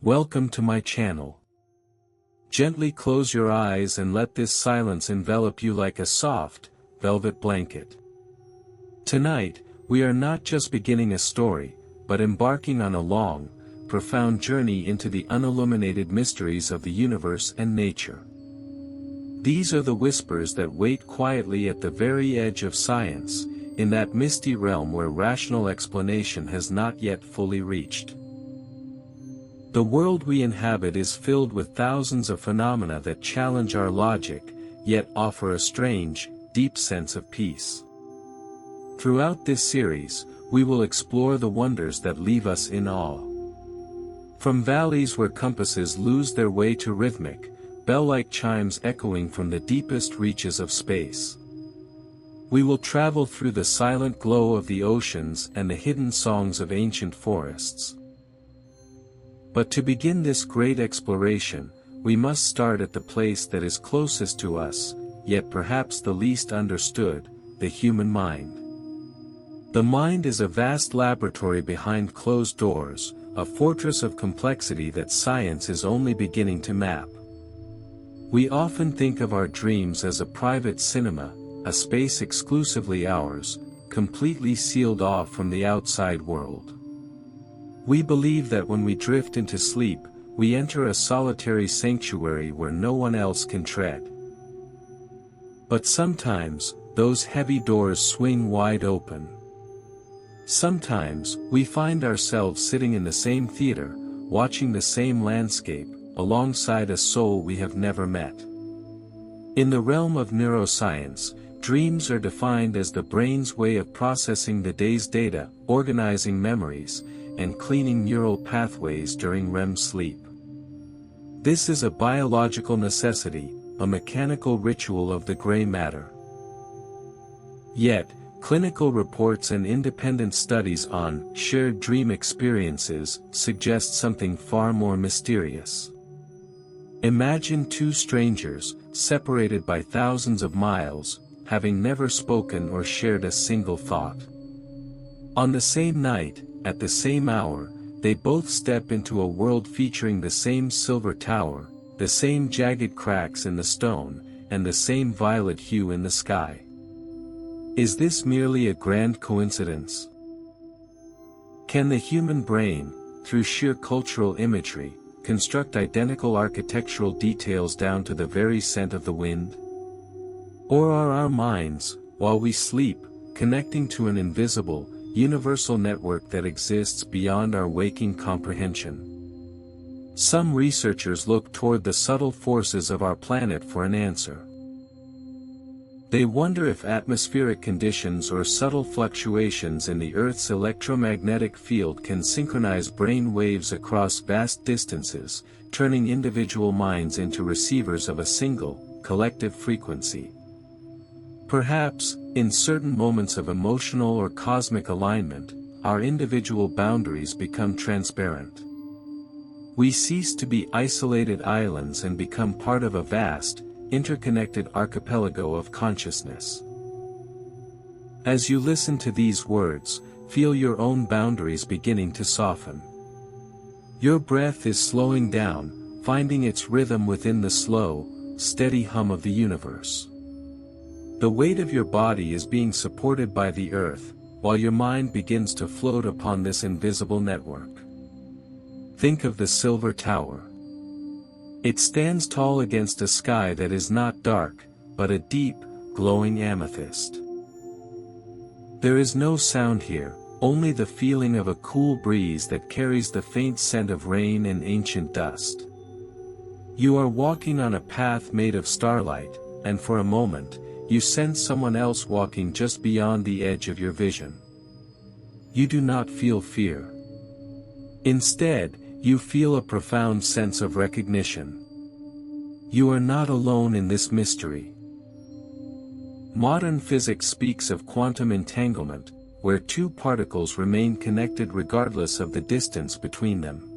Welcome to my channel. Gently close your eyes and let this silence envelop you like a soft, velvet blanket. Tonight, we are not just beginning a story, but embarking on a long, profound journey into the unilluminated mysteries of the universe and nature. These are the whispers that wait quietly at the very edge of science, in that misty realm where rational explanation has not yet fully reached. The world we inhabit is filled with thousands of phenomena that challenge our logic, yet offer a strange, deep sense of peace. Throughout this series, we will explore the wonders that leave us in awe. From valleys where compasses lose their way to rhythmic, bell-like chimes echoing from the deepest reaches of space. We will travel through the silent glow of the oceans and the hidden songs of ancient forests. But to begin this great exploration, we must start at the place that is closest to us, yet perhaps the least understood, the human mind. The mind is a vast laboratory behind closed doors, a fortress of complexity that science is only beginning to map. We often think of our dreams as a private cinema, a space exclusively ours, completely sealed off from the outside world. We believe that when we drift into sleep, we enter a solitary sanctuary where no one else can tread. But sometimes, those heavy doors swing wide open. Sometimes, we find ourselves sitting in the same theater, watching the same landscape, alongside a soul we have never met. In the realm of neuroscience, dreams are defined as the brain's way of processing the day's data, organizing memories, and cleaning neural pathways during REM sleep. This is a biological necessity, a mechanical ritual of the gray matter. Yet, clinical reports and independent studies on shared dream experiences suggest something far more mysterious. Imagine two strangers, separated by thousands of miles, having never spoken or shared a single thought. On the same night, at the same hour, they both step into a world featuring the same silver tower, the same jagged cracks in the stone, and the same violet hue in the sky. Is this merely a grand coincidence? Can the human brain, through sheer cultural imagery, construct identical architectural details down to the very scent of the wind? Or are our minds, while we sleep, connecting to an invisible, universal network that exists beyond our waking comprehension? Some researchers look toward the subtle forces of our planet for an answer. They wonder if atmospheric conditions or subtle fluctuations in the Earth's electromagnetic field can synchronize brain waves across vast distances, turning individual minds into receivers of a single, collective frequency. Perhaps, in certain moments of emotional or cosmic alignment, our individual boundaries become transparent. We cease to be isolated islands and become part of a vast, interconnected archipelago of consciousness. As you listen to these words, feel your own boundaries beginning to soften. Your breath is slowing down, finding its rhythm within the slow, steady hum of the universe. The weight of your body is being supported by the earth, while your mind begins to float upon this invisible network. Think of the silver tower. It stands tall against a sky that is not dark, but a deep, glowing amethyst. There is no sound here, only the feeling of a cool breeze that carries the faint scent of rain and ancient dust. You are walking on a path made of starlight, and for a moment, you sense someone else walking just beyond the edge of your vision. You do not feel fear. Instead, you feel a profound sense of recognition. You are not alone in this mystery. Modern physics speaks of quantum entanglement, where two particles remain connected regardless of the distance between them.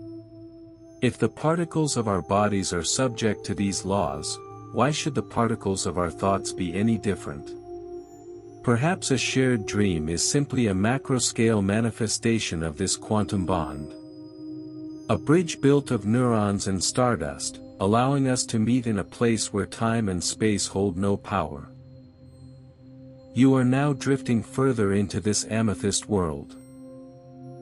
If the particles of our bodies are subject to these laws, why should the particles of our thoughts be any different? Perhaps a shared dream is simply a macro-scale manifestation of this quantum bond. A bridge built of neurons and stardust, allowing us to meet in a place where time and space hold no power. You are now drifting further into this amethyst world.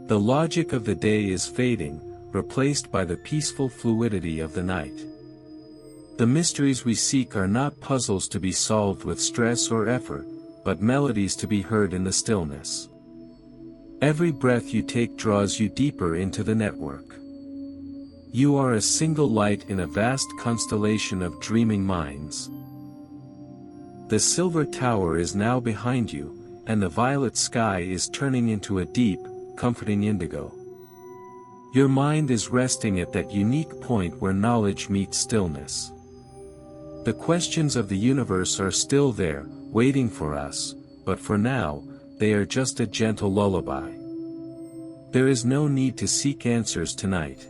The logic of the day is fading, replaced by the peaceful fluidity of the night. The mysteries we seek are not puzzles to be solved with stress or effort, but melodies to be heard in the stillness. Every breath you take draws you deeper into the network. You are a single light in a vast constellation of dreaming minds. The silver tower is now behind you, and the violet sky is turning into a deep, comforting indigo. Your mind is resting at that unique point where knowledge meets stillness. The questions of the universe are still there, waiting for us, but for now, they are just a gentle lullaby. There is no need to seek answers tonight.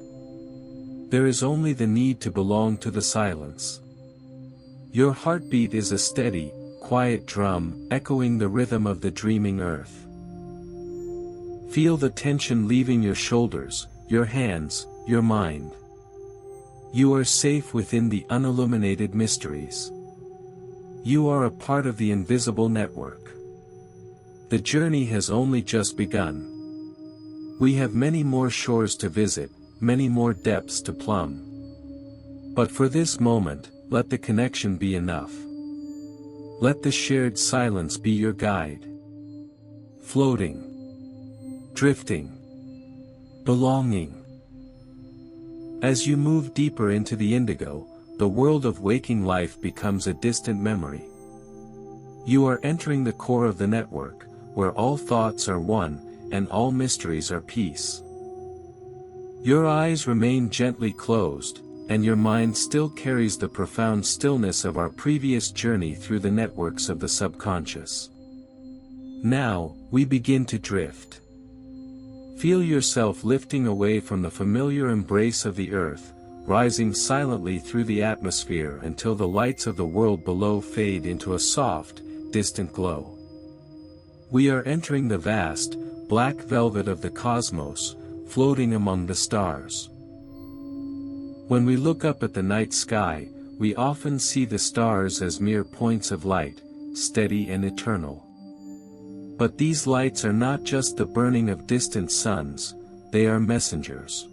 There is only the need to belong to the silence. Your heartbeat is a steady, quiet drum, echoing the rhythm of the dreaming earth. Feel the tension leaving your shoulders, your hands, your mind. You are safe within the unilluminated mysteries. You are a part of the invisible network. The journey has only just begun. We have many more shores to visit, many more depths to plumb. But for this moment, let the connection be enough. Let the shared silence be your guide. Floating. Drifting. Belonging. As you move deeper into the indigo, the world of waking life becomes a distant memory. You are entering the core of the network, where all thoughts are one, and all mysteries are peace. Your eyes remain gently closed, and your mind still carries the profound stillness of our previous journey through the networks of the subconscious. Now, we begin to drift. Feel yourself lifting away from the familiar embrace of the earth, rising silently through the atmosphere until the lights of the world below fade into a soft, distant glow. We are entering the vast, black velvet of the cosmos, floating among the stars. When we look up at the night sky, we often see the stars as mere points of light, steady and eternal. But these lights are not just the burning of distant suns, they are messengers.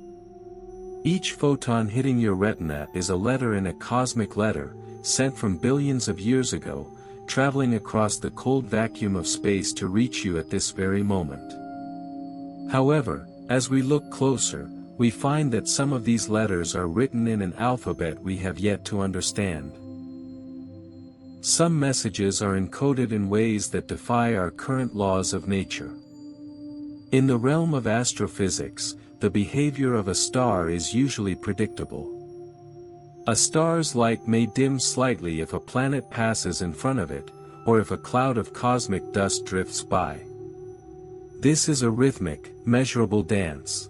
Each photon hitting your retina is a letter in a cosmic letter, sent from billions of years ago, traveling across the cold vacuum of space to reach you at this very moment. However, as we look closer, we find that some of these letters are written in an alphabet we have yet to understand. Some messages are encoded in ways that defy our current laws of nature. In the realm of astrophysics, the behavior of a star is usually predictable. A star's light may dim slightly if a planet passes in front of it, or if a cloud of cosmic dust drifts by. This is a rhythmic, measurable dance.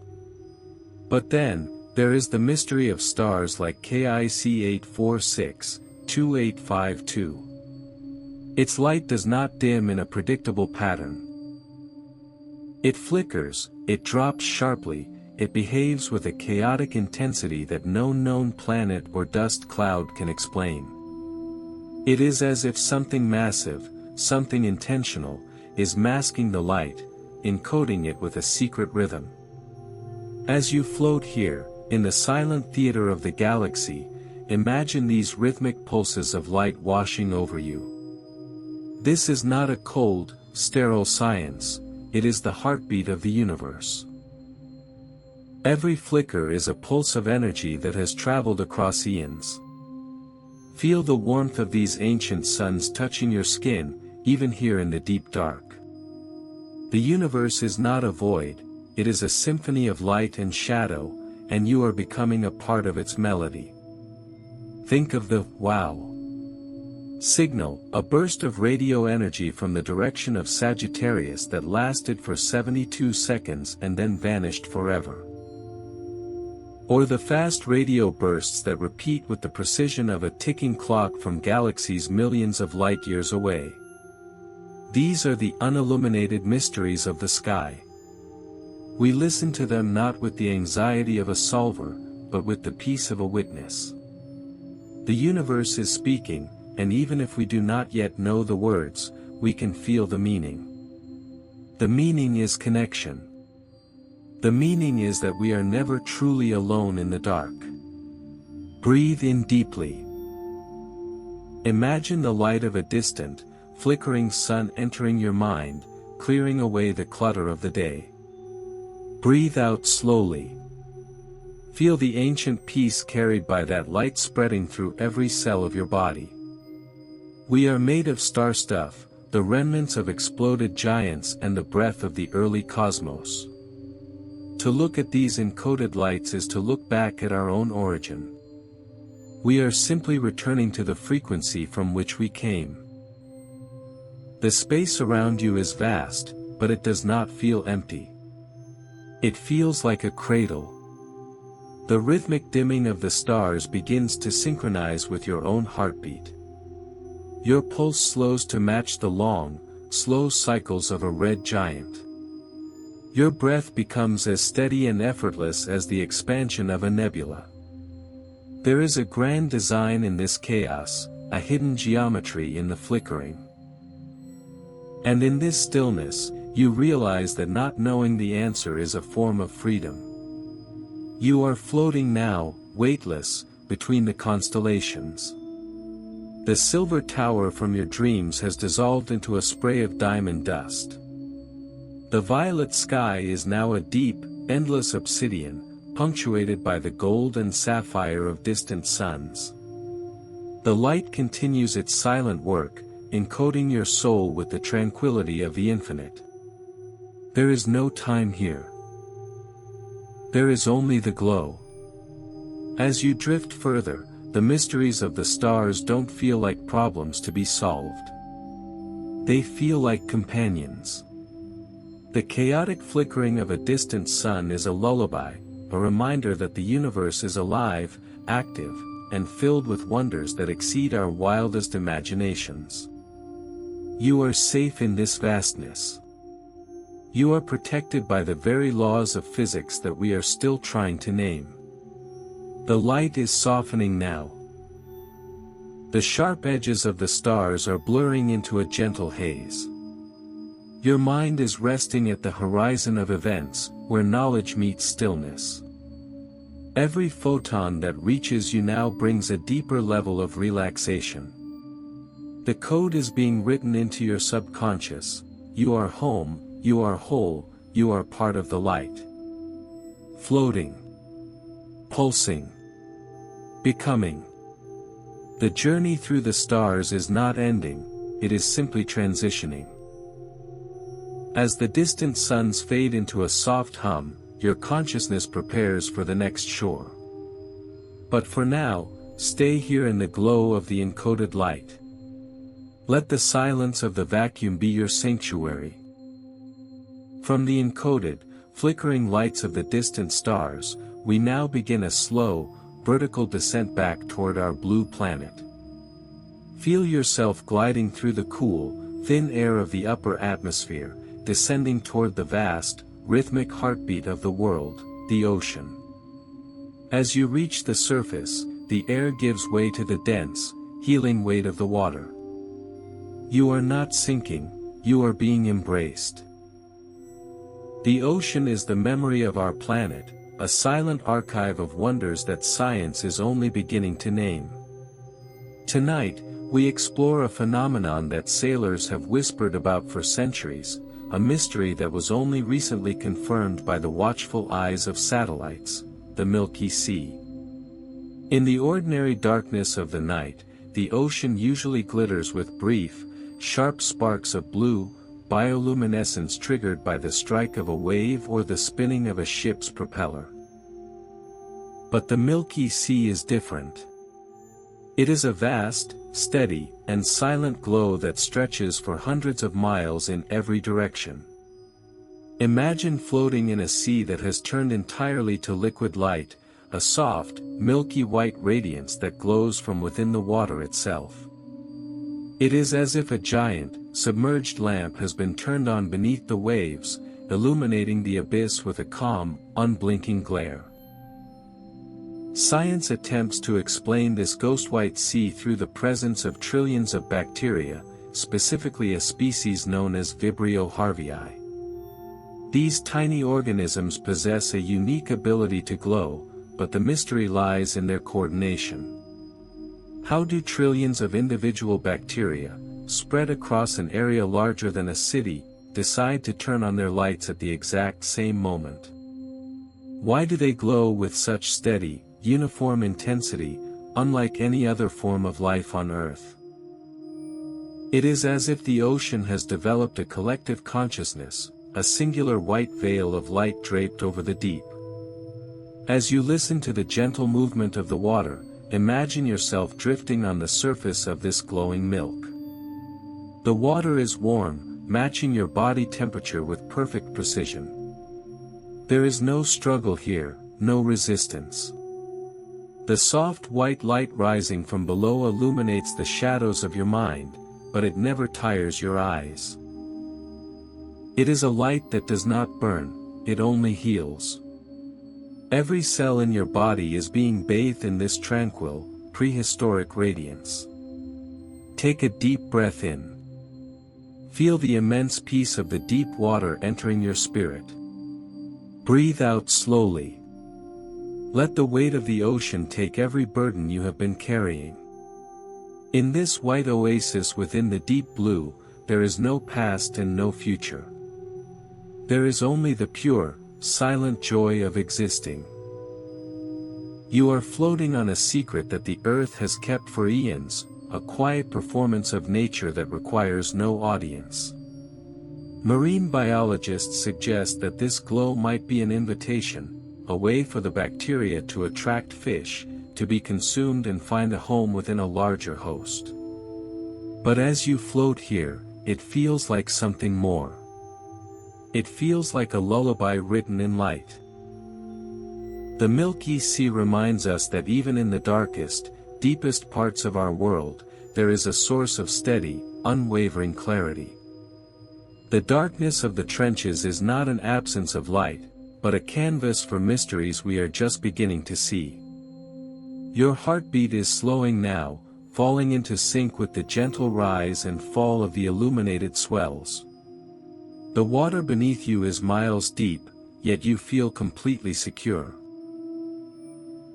But then, there is the mystery of stars like KIC 846, 2852. Its light does not dim in a predictable pattern. It flickers, it drops sharply, it behaves with a chaotic intensity that no known planet or dust cloud can explain. It is as if something massive, something intentional, is masking the light, encoding it with a secret rhythm. As you float here, in the silent theater of the galaxy, imagine these rhythmic pulses of light washing over you. This is not a cold, sterile science, it is the heartbeat of the universe. Every flicker is a pulse of energy that has traveled across eons. Feel the warmth of these ancient suns touching your skin, even here in the deep dark. The universe is not a void, it is a symphony of light and shadow, and you are becoming a part of its melody. Think of the wow signal, a burst of radio energy from the direction of Sagittarius that lasted for 72 seconds and then vanished forever. Or the fast radio bursts that repeat with the precision of a ticking clock from galaxies millions of light-years away. These are the unilluminated mysteries of the sky. We listen to them not with the anxiety of a solver, but with the peace of a witness. The universe is speaking, and even if we do not yet know the words, we can feel the meaning. The meaning is connection. The meaning is that we are never truly alone in the dark. Breathe in deeply. Imagine the light of a distant, flickering sun entering your mind, clearing away the clutter of the day. Breathe out slowly. Feel the ancient peace carried by that light spreading through every cell of your body. We are made of star stuff, the remnants of exploded giants and the breath of the early cosmos. To look at these encoded lights is to look back at our own origin. We are simply returning to the frequency from which we came. The space around you is vast, but it does not feel empty. It feels like a cradle. The rhythmic dimming of the stars begins to synchronize with your own heartbeat. Your pulse slows to match the long, slow cycles of a red giant. Your breath becomes as steady and effortless as the expansion of a nebula. There is a grand design in this chaos, a hidden geometry in the flickering. And in this stillness, you realize that not knowing the answer is a form of freedom. You are floating now, weightless, between the constellations. The silver tower from your dreams has dissolved into a spray of diamond dust. The violet sky is now a deep, endless obsidian, punctuated by the gold and sapphire of distant suns. The light continues its silent work, encoding your soul with the tranquility of the infinite. There is no time here. There is only the glow. As you drift further, the mysteries of the stars don't feel like problems to be solved. They feel like companions. The chaotic flickering of a distant sun is a lullaby, a reminder that the universe is alive, active, and filled with wonders that exceed our wildest imaginations. You are safe in this vastness. You are protected by the very laws of physics that we are still trying to name. The light is softening now. The sharp edges of the stars are blurring into a gentle haze. Your mind is resting at the horizon of events, where knowledge meets stillness. Every photon that reaches you now brings a deeper level of relaxation. The code is being written into your subconscious. You are home, you are whole, you are part of the light. Floating. Pulsing. Becoming. The journey through the stars is not ending, it is simply transitioning. As the distant suns fade into a soft hum, your consciousness prepares for the next shore. But for now, stay here in the glow of the encoded light. Let the silence of the vacuum be your sanctuary. From the encoded, flickering lights of the distant stars, we now begin a slow, vertical descent back toward our blue planet. Feel yourself gliding through the cool, thin air of the upper atmosphere, descending toward the vast, rhythmic heartbeat of the world, the ocean. As you reach the surface, the air gives way to the dense, healing weight of the water. You are not sinking, you are being embraced. The ocean is the memory of our planet, a silent archive of wonders that science is only beginning to name. Tonight, we explore a phenomenon that sailors have whispered about for centuries, a mystery that was only recently confirmed by the watchful eyes of satellites, the Milky Sea. In the ordinary darkness of the night, the ocean usually glitters with brief, sharp sparks of blue, bioluminescence triggered by the strike of a wave or the spinning of a ship's propeller. But the Milky Sea is different. It is a vast, steady, and silent glow that stretches for hundreds of miles in every direction. Imagine floating in a sea that has turned entirely to liquid light, a soft, milky white radiance that glows from within the water itself. It is as if a giant, submerged lamp has been turned on beneath the waves, illuminating the abyss with a calm, unblinking glare. Science attempts to explain this ghost-white sea through the presence of trillions of bacteria, specifically a species known as Vibrio harvii. These tiny organisms possess a unique ability to glow, but the mystery lies in their coordination. How do trillions of individual bacteria, spread across an area larger than a city, decide to turn on their lights at the exact same moment? Why do they glow with such steady, uniform intensity, unlike any other form of life on Earth? It is as if the ocean has developed a collective consciousness, a singular white veil of light draped over the deep. As you listen to the gentle movement of the water, imagine yourself drifting on the surface of this glowing milk. The water is warm, matching your body temperature with perfect precision. There is no struggle here, no resistance. The soft white light rising from below illuminates the shadows of your mind, but it never tires your eyes. It is a light that does not burn, it only heals. Every cell in your body is being bathed in this tranquil, prehistoric radiance. Take a deep breath in. Feel the immense peace of the deep water entering your spirit. Breathe out slowly. Let the weight of the ocean take every burden you have been carrying. In this white oasis within the deep blue, there is no past and no future. There is only the pure, silent joy of existing. You are floating on a secret that the earth has kept for eons, a quiet performance of nature that requires no audience. Marine biologists suggest that this glow might be an invitation, a way for the bacteria to attract fish, to be consumed and find a home within a larger host. But as you float here, it feels like something more. It feels like a lullaby written in light. The Milky Sea reminds us that even in the darkest, deepest parts of our world, there is a source of steady, unwavering clarity. The darkness of the trenches is not an absence of light, but a canvas for mysteries we are just beginning to see. Your heartbeat is slowing now, falling into sync with the gentle rise and fall of the illuminated swells. The water beneath you is miles deep, yet you feel completely secure.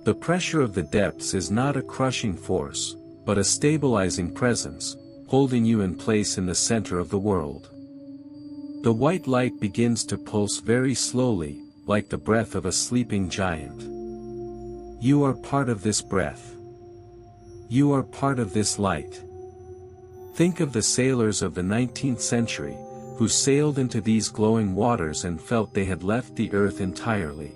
The pressure of the depths is not a crushing force, but a stabilizing presence, holding you in place in the center of the world. The white light begins to pulse very slowly, like the breath of a sleeping giant. You are part of this breath. You are part of this light. Think of the sailors of the 19th century, who sailed into these glowing waters and felt they had left the earth entirely.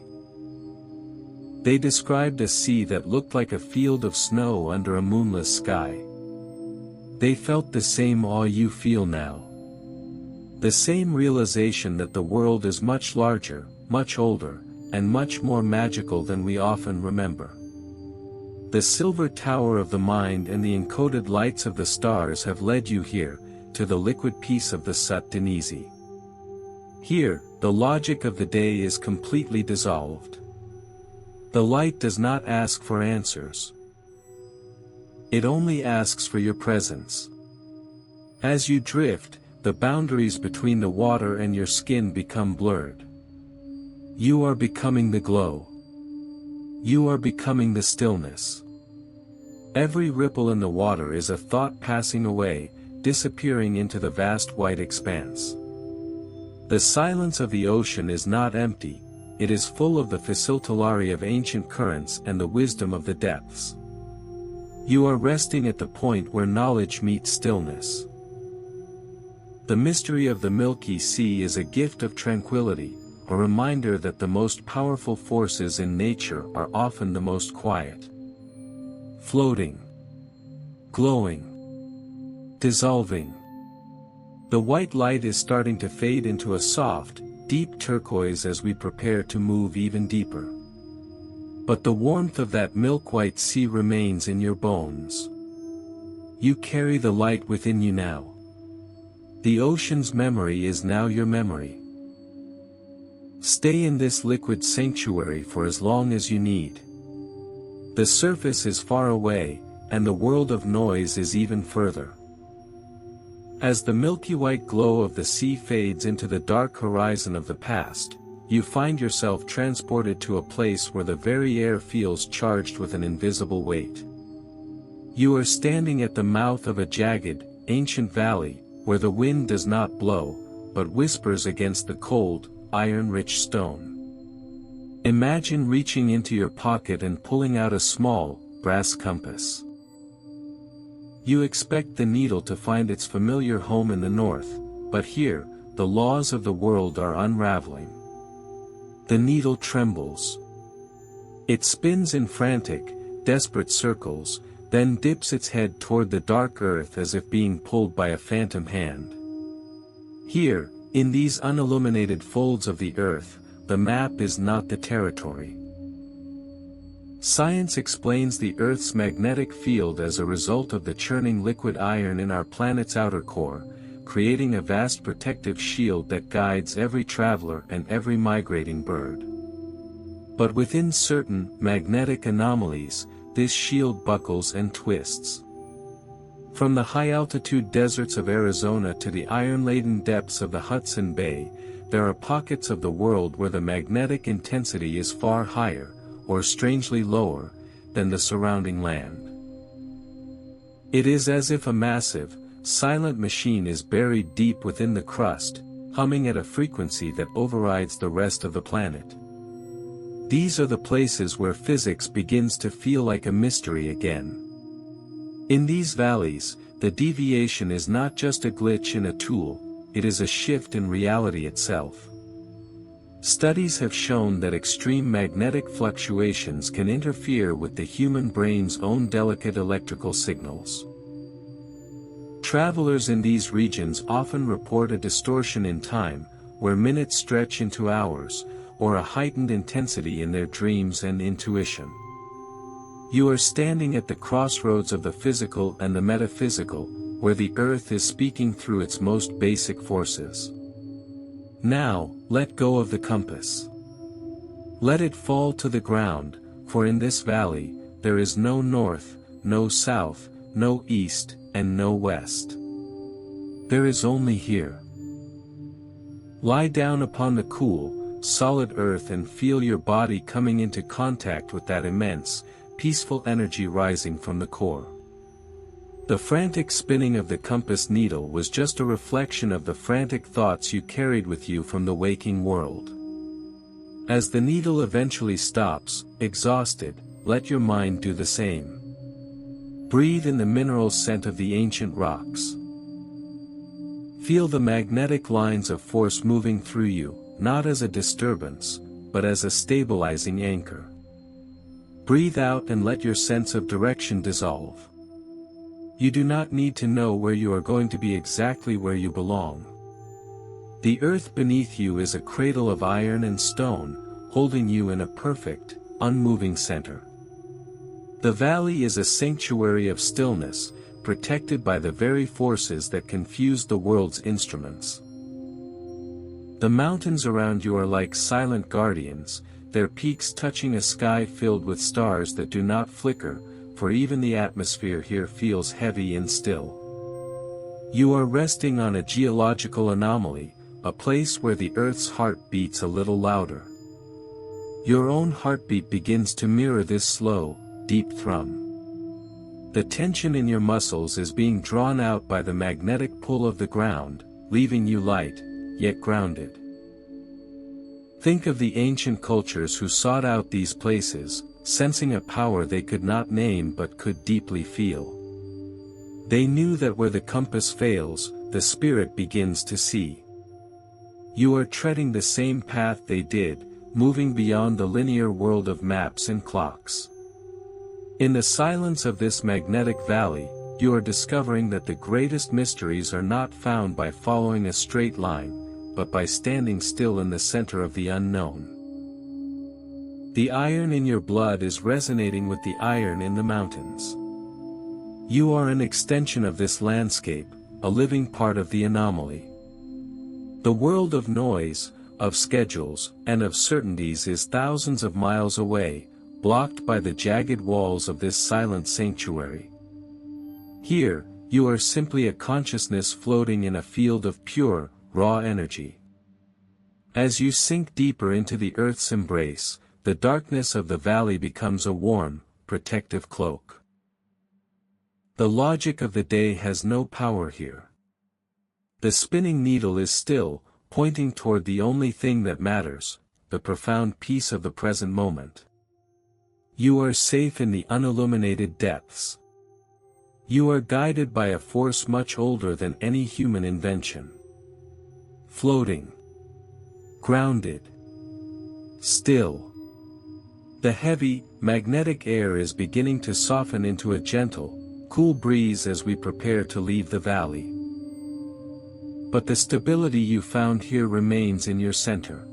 They described a sea that looked like a field of snow under a moonless sky. They felt the same awe you feel now. The same realization that the world is much larger, much older, and much more magical than we often remember. The silver tower of the mind and the encoded lights of the stars have led you here, to the liquid peace of the Sut Denizhi. Here, the logic of the day is completely dissolved. The light does not ask for answers. It only asks for your presence. As you drift, the boundaries between the water and your skin become blurred. You are becoming the glow. You are becoming the stillness. Every ripple in the water is a thought passing away, disappearing into the vast white expanse. The silence of the ocean is not empty, it is full of the facilitari of ancient currents and the wisdom of the depths. You are resting at the point where knowledge meets stillness. The mystery of the Milky Sea is a gift of tranquility, a reminder that the most powerful forces in nature are often the most quiet. Floating. Glowing. Dissolving. The white light is starting to fade into a soft, deep turquoise as we prepare to move even deeper. But the warmth of that milk-white sea remains in your bones. You carry the light within you now. The ocean's memory is now your memory. Stay in this liquid sanctuary for as long as you need. The surface is far away, and the world of noise is even further. As the milky white glow of the sea fades into the dark horizon of the past, you find yourself transported to a place where the very air feels charged with an invisible weight. You are standing at the mouth of a jagged, ancient valley, where the wind does not blow, but whispers against the cold, iron-rich stone. Imagine reaching into your pocket and pulling out a small, brass compass. You expect the needle to find its familiar home in the north, but here, the laws of the world are unraveling. The needle trembles. It spins in frantic, desperate circles, then dips its head toward the dark earth as if being pulled by a phantom hand. Here, in these unilluminated folds of the earth, the map is not the territory. Science explains the Earth's magnetic field as a result of the churning liquid iron in our planet's outer core, creating a vast protective shield that guides every traveler and every migrating bird. But within certain magnetic anomalies, this shield buckles and twists. From the high-altitude deserts of Arizona to the iron-laden depths of the Hudson Bay, there are pockets of the world where the magnetic intensity is far higher, or strangely lower, than the surrounding land. It is as if a massive, silent machine is buried deep within the crust, humming at a frequency that overrides the rest of the planet. These are the places where physics begins to feel like a mystery again. In these valleys, the deviation is not just a glitch in a tool, it is a shift in reality itself. Studies have shown that extreme magnetic fluctuations can interfere with the human brain's own delicate electrical signals. Travelers in these regions often report a distortion in time, where minutes stretch into hours, or a heightened intensity in their dreams and intuition. You are standing at the crossroads of the physical and the metaphysical, where the earth is speaking through its most basic forces. Now, let go of the compass. Let it fall to the ground, for in this valley, there is no north, no south, no east, and no west. There is only here. Lie down upon the cool, solid earth and feel your body coming into contact with that immense, peaceful energy rising from the core. The frantic spinning of the compass needle was just a reflection of the frantic thoughts you carried with you from the waking world. As the needle eventually stops, exhausted, let your mind do the same. Breathe in the mineral scent of the ancient rocks. Feel the magnetic lines of force moving through you, not as a disturbance, but as a stabilizing anchor. Breathe out and let your sense of direction dissolve. You do not need to know where you are going to be exactly where you belong. The earth beneath you is a cradle of iron and stone, holding you in a perfect, unmoving center. The valley is a sanctuary of stillness, protected by the very forces that confuse the world's instruments. The mountains around you are like silent guardians, their peaks touching a sky filled with stars that do not flicker, for even the atmosphere here feels heavy and still. You are resting on a geological anomaly, a place where the Earth's heart beats a little louder. Your own heartbeat begins to mirror this slow, deep thrum. The tension in your muscles is being drawn out by the magnetic pull of the ground, leaving you light, yet grounded. Think of the ancient cultures who sought out these places, sensing a power they could not name but could deeply feel. They knew that where the compass fails, the spirit begins to see. You are treading the same path they did, moving beyond the linear world of maps and clocks. In the silence of this magnetic valley, you are discovering that the greatest mysteries are not found by following a straight line, but by standing still in the center of the unknown. The iron in your blood is resonating with the iron in the mountains. You are an extension of this landscape, a living part of the anomaly. The world of noise, of schedules, and of certainties is thousands of miles away, blocked by the jagged walls of this silent sanctuary. Here, you are simply a consciousness floating in a field of pure, raw energy. As you sink deeper into the earth's embrace, the darkness of the valley becomes a warm, protective cloak. The logic of the day has no power here. The spinning needle is still, pointing toward the only thing that matters, the profound peace of the present moment. You are safe in the unilluminated depths. You are guided by a force much older than any human invention. Floating. Grounded. Still. The heavy, magnetic air is beginning to soften into a gentle, cool breeze as we prepare to leave the valley. But the stability you found here remains in your center.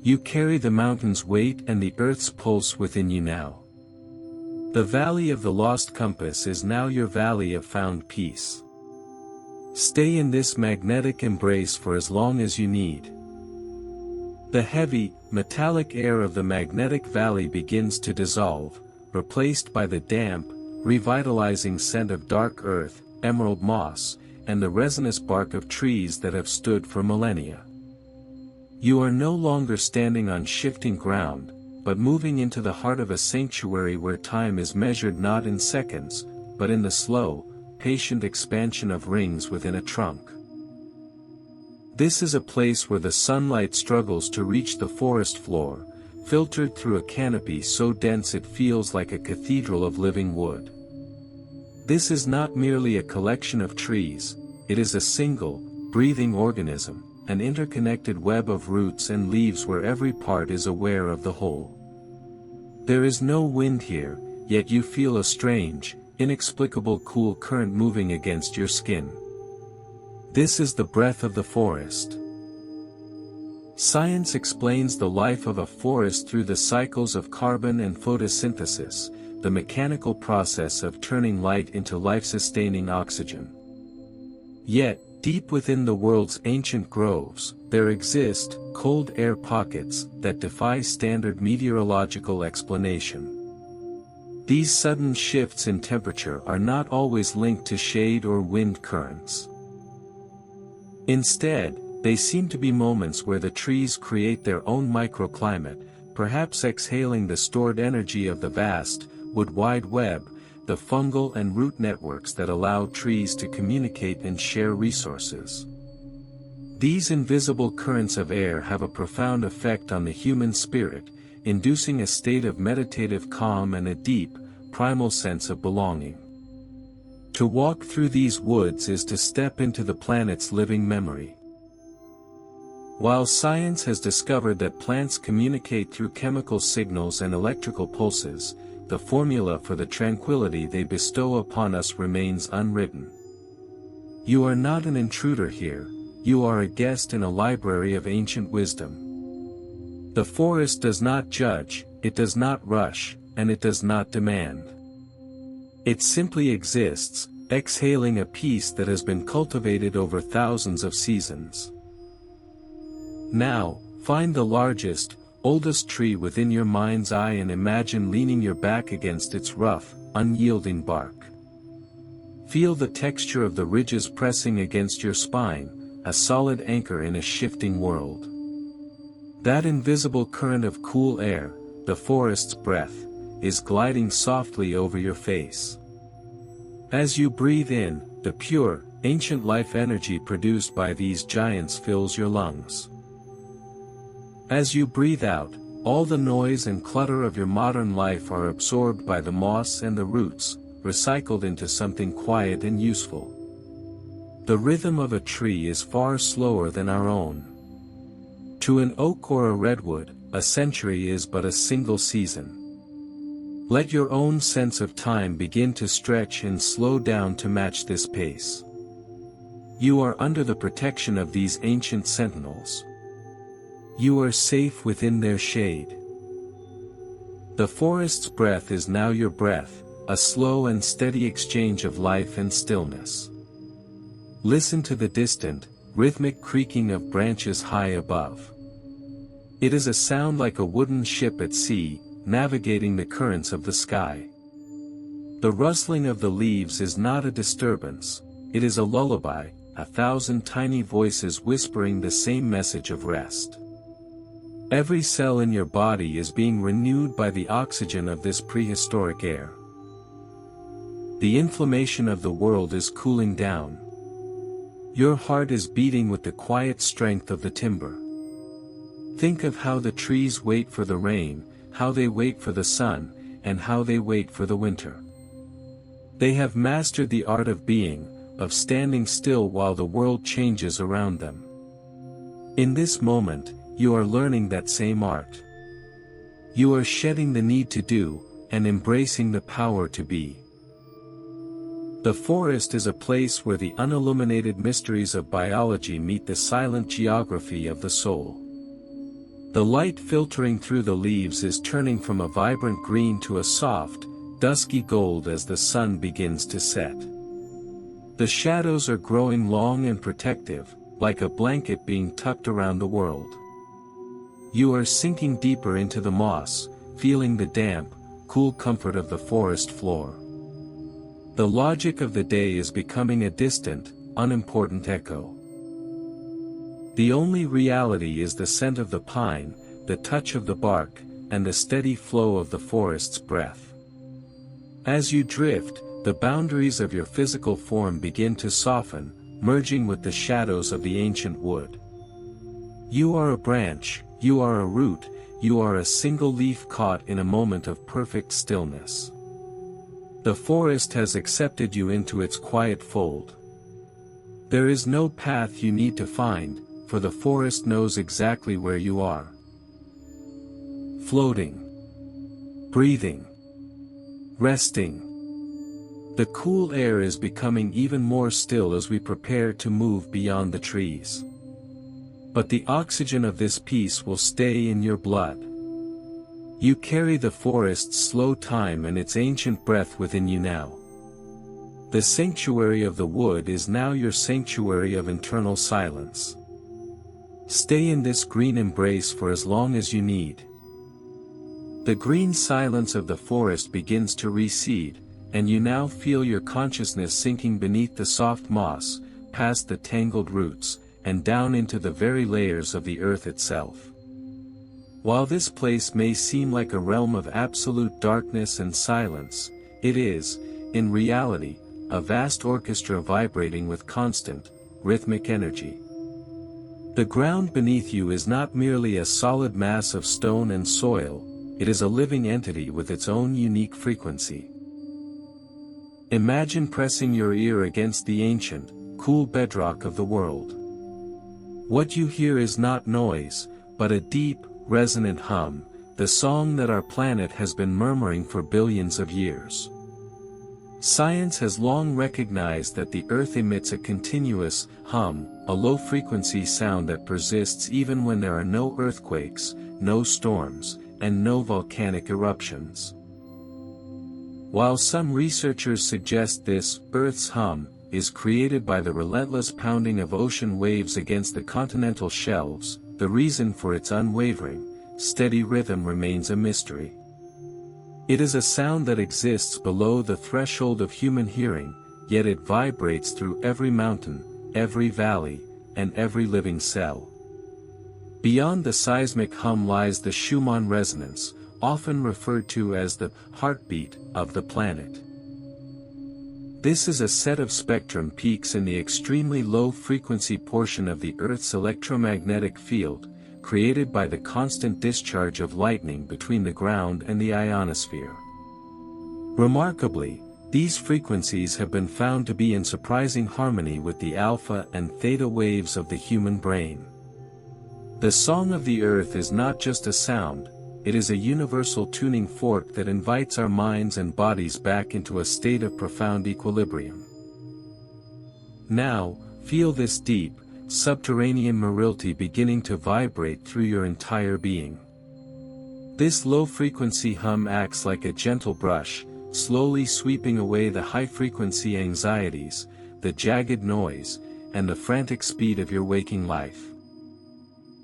You carry the mountain's weight and the earth's pulse within you now. The valley of the lost compass is now your valley of found peace. Stay in this magnetic embrace for as long as you need. The heavy, metallic air of the magnetic valley begins to dissolve, replaced by the damp, revitalizing scent of dark earth, emerald moss, and the resinous bark of trees that have stood for millennia. You are no longer standing on shifting ground, but moving into the heart of a sanctuary where time is measured not in seconds, but in the slow, patient expansion of rings within a trunk. This is a place where the sunlight struggles to reach the forest floor, filtered through a canopy so dense it feels like a cathedral of living wood. This is not merely a collection of trees, it is a single, breathing organism, an interconnected web of roots and leaves where every part is aware of the whole. There is no wind here, yet you feel a strange, inexplicable cool current moving against your skin. This is the breath of the forest. Science explains the life of a forest through the cycles of carbon and photosynthesis, the mechanical process of turning light into life-sustaining oxygen. Yet, deep within the world's ancient groves, there exist cold air pockets that defy standard meteorological explanation. These sudden shifts in temperature are not always linked to shade or wind currents. Instead, they seem to be moments where the trees create their own microclimate, perhaps exhaling the stored energy of the vast, wood-wide web, the fungal and root networks that allow trees to communicate and share resources. These invisible currents of air have a profound effect on the human spirit, inducing a state of meditative calm and a deep, primal sense of belonging. To walk through these woods is to step into the planet's living memory. While science has discovered that plants communicate through chemical signals and electrical pulses, the formula for the tranquility they bestow upon us remains unwritten. You are not an intruder here, you are a guest in a library of ancient wisdom. The forest does not judge, it does not rush, and it does not demand. It simply exists, exhaling a peace that has been cultivated over thousands of seasons. Now, find the largest, oldest tree within your mind's eye and imagine leaning your back against its rough, unyielding bark. Feel the texture of the ridges pressing against your spine, a solid anchor in a shifting world. That invisible current of cool air, the forest's breath, is gliding softly over your face. As you breathe in, the pure, ancient life energy produced by these giants fills your lungs. As you breathe out, all the noise and clutter of your modern life are absorbed by the moss and the roots, recycled into something quiet and useful. The rhythm of a tree is far slower than our own. To an oak or a redwood, a century is but a single season. Let your own sense of time begin to stretch and slow down to match this pace. You are under the protection of these ancient sentinels. You are safe within their shade. The forest's breath is now your breath, a slow and steady exchange of life and stillness. Listen to the distant, rhythmic creaking of branches high above. It is a sound like a wooden ship at sea, navigating the currents of the sky. The rustling of the leaves is not a disturbance, it is a lullaby, 1,000 tiny voices whispering the same message of rest. Every cell in your body is being renewed by the oxygen of this prehistoric air. The inflammation of the world is cooling down. Your heart is beating with the quiet strength of the timber. Think of how the trees wait for the rain, how they wait for the sun, and how they wait for the winter. They have mastered the art of being, of standing still while the world changes around them. In this moment, you are learning that same art. You are shedding the need to do, and embracing the power to be. The forest is a place where the unilluminated mysteries of biology meet the silent geography of the soul. The light filtering through the leaves is turning from a vibrant green to a soft, dusky gold as the sun begins to set. The shadows are growing long and protective, like a blanket being tucked around the world. You are sinking deeper into the moss, feeling the damp, cool comfort of the forest floor. The logic of the day is becoming a distant, unimportant echo. The only reality is the scent of the pine, the touch of the bark, and the steady flow of the forest's breath. As you drift, the boundaries of your physical form begin to soften, merging with the shadows of the ancient wood. You are a branch, you are a root, you are a single leaf caught in a moment of perfect stillness. The forest has accepted you into its quiet fold. There is no path you need to find, for the forest knows exactly where you are. Floating. Breathing. Resting. The cool air is becoming even more still as we prepare to move beyond the trees. But the oxygen of this peace will stay in your blood. You carry the forest's slow time and its ancient breath within you now. The sanctuary of the wood is now your sanctuary of internal silence. Stay in this green embrace for as long as you need. The green silence of the forest begins to recede, and you now feel your consciousness sinking beneath the soft moss, past the tangled roots, and down into the very layers of the earth itself. While this place may seem like a realm of absolute darkness and silence, it is, in reality, a vast orchestra vibrating with constant, rhythmic energy. The ground beneath you is not merely a solid mass of stone and soil, it is a living entity with its own unique frequency. Imagine pressing your ear against the ancient, cool bedrock of the world. What you hear is not noise, but a deep, resonant hum, the song that our planet has been murmuring for billions of years. Science has long recognized that the Earth emits a continuous hum, a low-frequency sound that persists even when there are no earthquakes, no storms, and no volcanic eruptions. While some researchers suggest this Earth's hum is created by the relentless pounding of ocean waves against the continental shelves, the reason for its unwavering, steady rhythm remains a mystery. It is a sound that exists below the threshold of human hearing, yet it vibrates through every mountain, every valley, and every living cell. Beyond the seismic hum lies the Schumann resonance, often referred to as the heartbeat of the planet. This is a set of spectrum peaks in the extremely low-frequency portion of the Earth's electromagnetic field, created by the constant discharge of lightning between the ground and the ionosphere. Remarkably, these frequencies have been found to be in surprising harmony with the alpha and theta waves of the human brain. The song of the Earth is not just a sound, it is a universal tuning fork that invites our minds and bodies back into a state of profound equilibrium. Now, feel this deep, subterranean morality beginning to vibrate through your entire being. This low-frequency hum acts like a gentle brush, slowly sweeping away the high-frequency anxieties, the jagged noise, and the frantic speed of your waking life.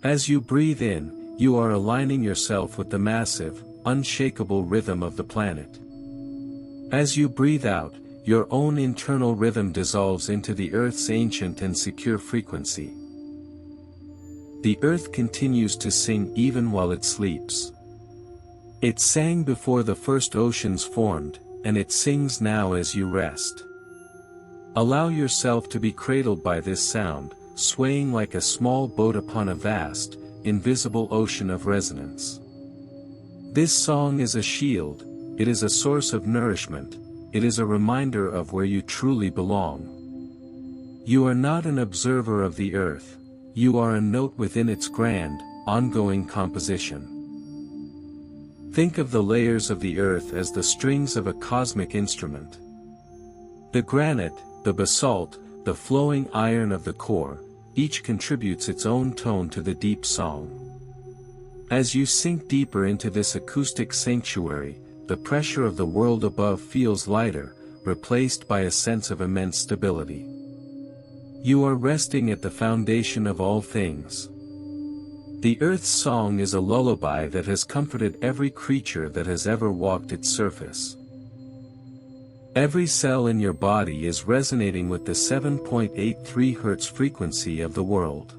As you breathe in, you are aligning yourself with the massive, unshakable rhythm of the planet. As you breathe out, your own internal rhythm dissolves into the Earth's ancient and secure frequency. The Earth continues to sing even while it sleeps. It sang before the first oceans formed, and it sings now as you rest. Allow yourself to be cradled by this sound, swaying like a small boat upon a vast, invisible ocean of resonance. This song is a shield, it is a source of nourishment, it is a reminder of where you truly belong. You are not an observer of the earth, you are a note within its grand, ongoing composition. Think of the layers of the earth as the strings of a cosmic instrument. The granite, the basalt, the flowing iron of the core, each contributes its own tone to the deep song. As you sink deeper into this acoustic sanctuary, the pressure of the world above feels lighter, replaced by a sense of immense stability. You are resting at the foundation of all things. The Earth's song is a lullaby that has comforted every creature that has ever walked its surface. Every cell in your body is resonating with the 7.83 Hz frequency of the world.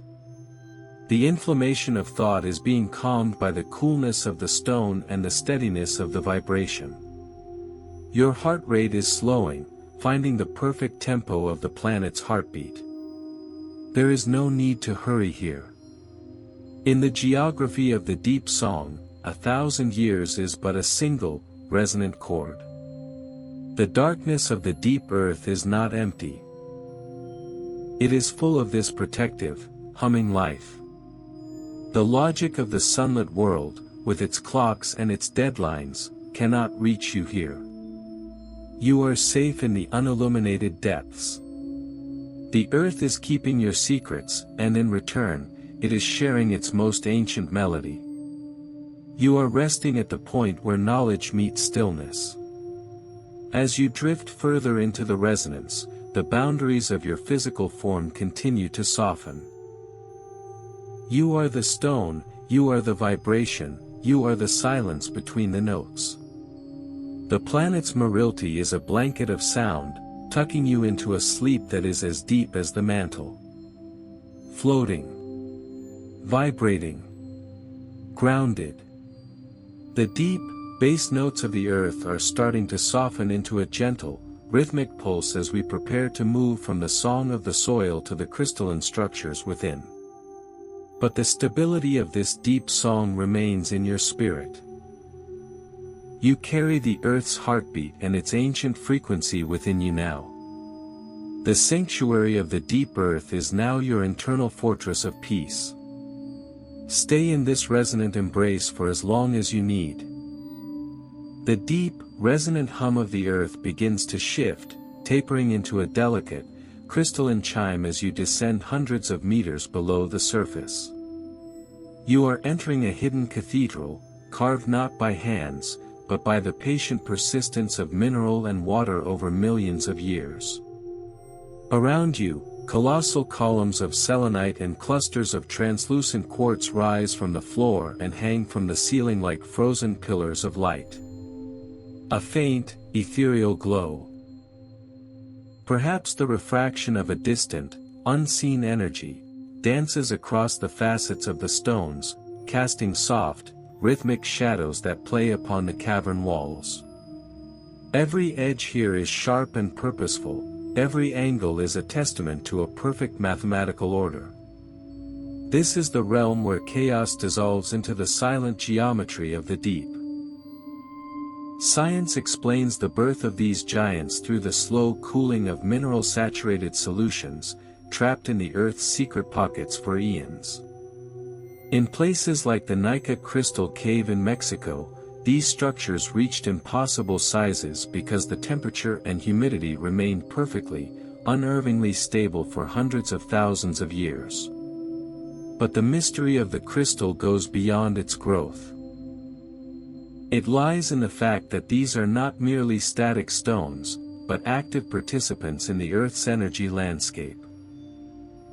The inflammation of thought is being calmed by the coolness of the stone and the steadiness of the vibration. Your heart rate is slowing, finding the perfect tempo of the planet's heartbeat. There is no need to hurry here. In the geography of the deep song, 1,000 years is but a single, resonant chord. The darkness of the deep earth is not empty. It is full of this protective, humming life. The logic of the sunlit world, with its clocks and its deadlines, cannot reach you here. You are safe in the unilluminated depths. The earth is keeping your secrets, and in return, it is sharing its most ancient melody. You are resting at the point where knowledge meets stillness. As you drift further into the resonance, the boundaries of your physical form continue to soften. You are the stone, you are the vibration, you are the silence between the notes. The planet's marilty is a blanket of sound, tucking you into a sleep that is as deep as the mantle. Floating. Vibrating. Grounded. The deep, bass notes of the earth are starting to soften into a gentle, rhythmic pulse as we prepare to move from the song of the soil to the crystalline structures within. But the stability of this deep song remains in your spirit. You carry the earth's heartbeat and its ancient frequency within you now. The sanctuary of the deep earth is now your internal fortress of peace. Stay in this resonant embrace for as long as you need. The deep, resonant hum of the earth begins to shift, tapering into a delicate, crystalline chime as you descend hundreds of meters below the surface. You are entering a hidden cathedral, carved not by hands, but by the patient persistence of mineral and water over millions of years. Around you, colossal columns of selenite and clusters of translucent quartz rise from the floor and hang from the ceiling like frozen pillars of light. A faint, ethereal glow. Perhaps the refraction of a distant, unseen energy, dances across the facets of the stones, casting soft, rhythmic shadows that play upon the cavern walls. Every edge here is sharp and purposeful, every angle is a testament to a perfect mathematical order. This is the realm where chaos dissolves into the silent geometry of the deep. Science explains the birth of these giants through the slow cooling of mineral-saturated solutions, trapped in the Earth's secret pockets for eons. In places like the Nika Crystal Cave in Mexico, these structures reached impossible sizes because the temperature and humidity remained perfectly, unerringly stable for hundreds of thousands of years. But the mystery of the crystal goes beyond its growth. It lies in the fact that these are not merely static stones, but active participants in the Earth's energy landscape.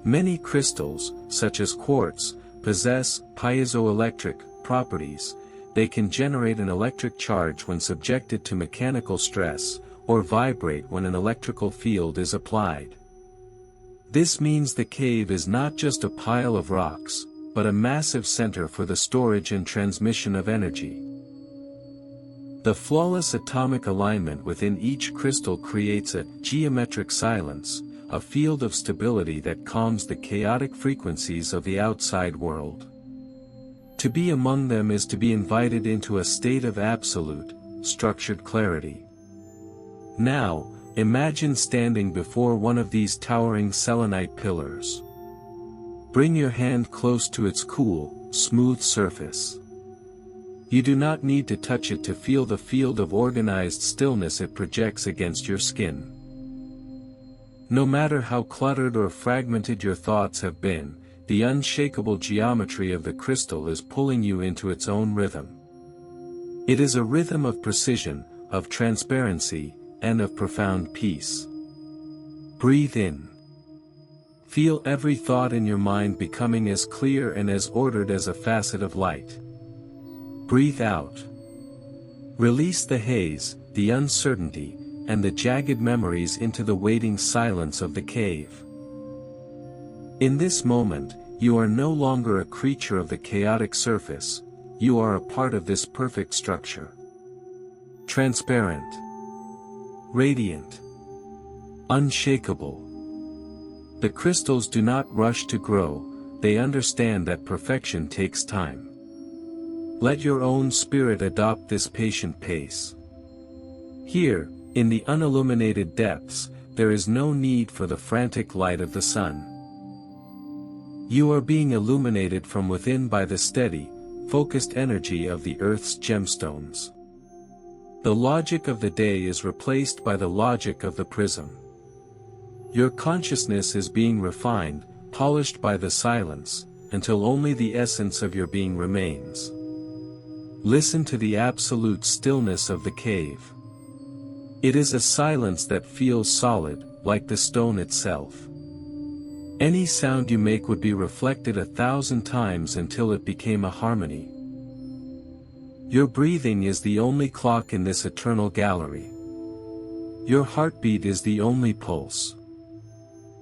Many crystals, such as quartz, possess piezoelectric properties. They can generate an electric charge when subjected to mechanical stress, or vibrate when an electrical field is applied. This means the cave is not just a pile of rocks, but a massive center for the storage and transmission of energy. The flawless atomic alignment within each crystal creates a geometric silence, a field of stability that calms the chaotic frequencies of the outside world. To be among them is to be invited into a state of absolute, structured clarity. Now, imagine standing before one of these towering selenite pillars. Bring your hand close to its cool, smooth surface. You do not need to touch it to feel the field of organized stillness it projects against your skin. No matter how cluttered or fragmented your thoughts have been, the unshakable geometry of the crystal is pulling you into its own rhythm. It is a rhythm of precision, of transparency, and of profound peace. Breathe in. Feel every thought in your mind becoming as clear and as ordered as a facet of light. Breathe out. Release the haze, the uncertainty, and the jagged memories into the waiting silence of the cave. In this moment, you are no longer a creature of the chaotic surface, you are a part of this perfect structure. Transparent. Radiant. Unshakable. The crystals do not rush to grow, they understand that perfection takes time. Let your own spirit adopt this patient pace. Here, in the unilluminated depths, there is no need for the frantic light of the sun. You are being illuminated from within by the steady, focused energy of the earth's gemstones. The logic of the day is replaced by the logic of the prism. Your consciousness is being refined, polished by the silence, until only the essence of your being remains. Listen to the absolute stillness of the cave. It is a silence that feels solid, like the stone itself. Any sound you make would be reflected 1,000 times until it became a harmony. Your breathing is the only clock in this eternal gallery. Your heartbeat is the only pulse.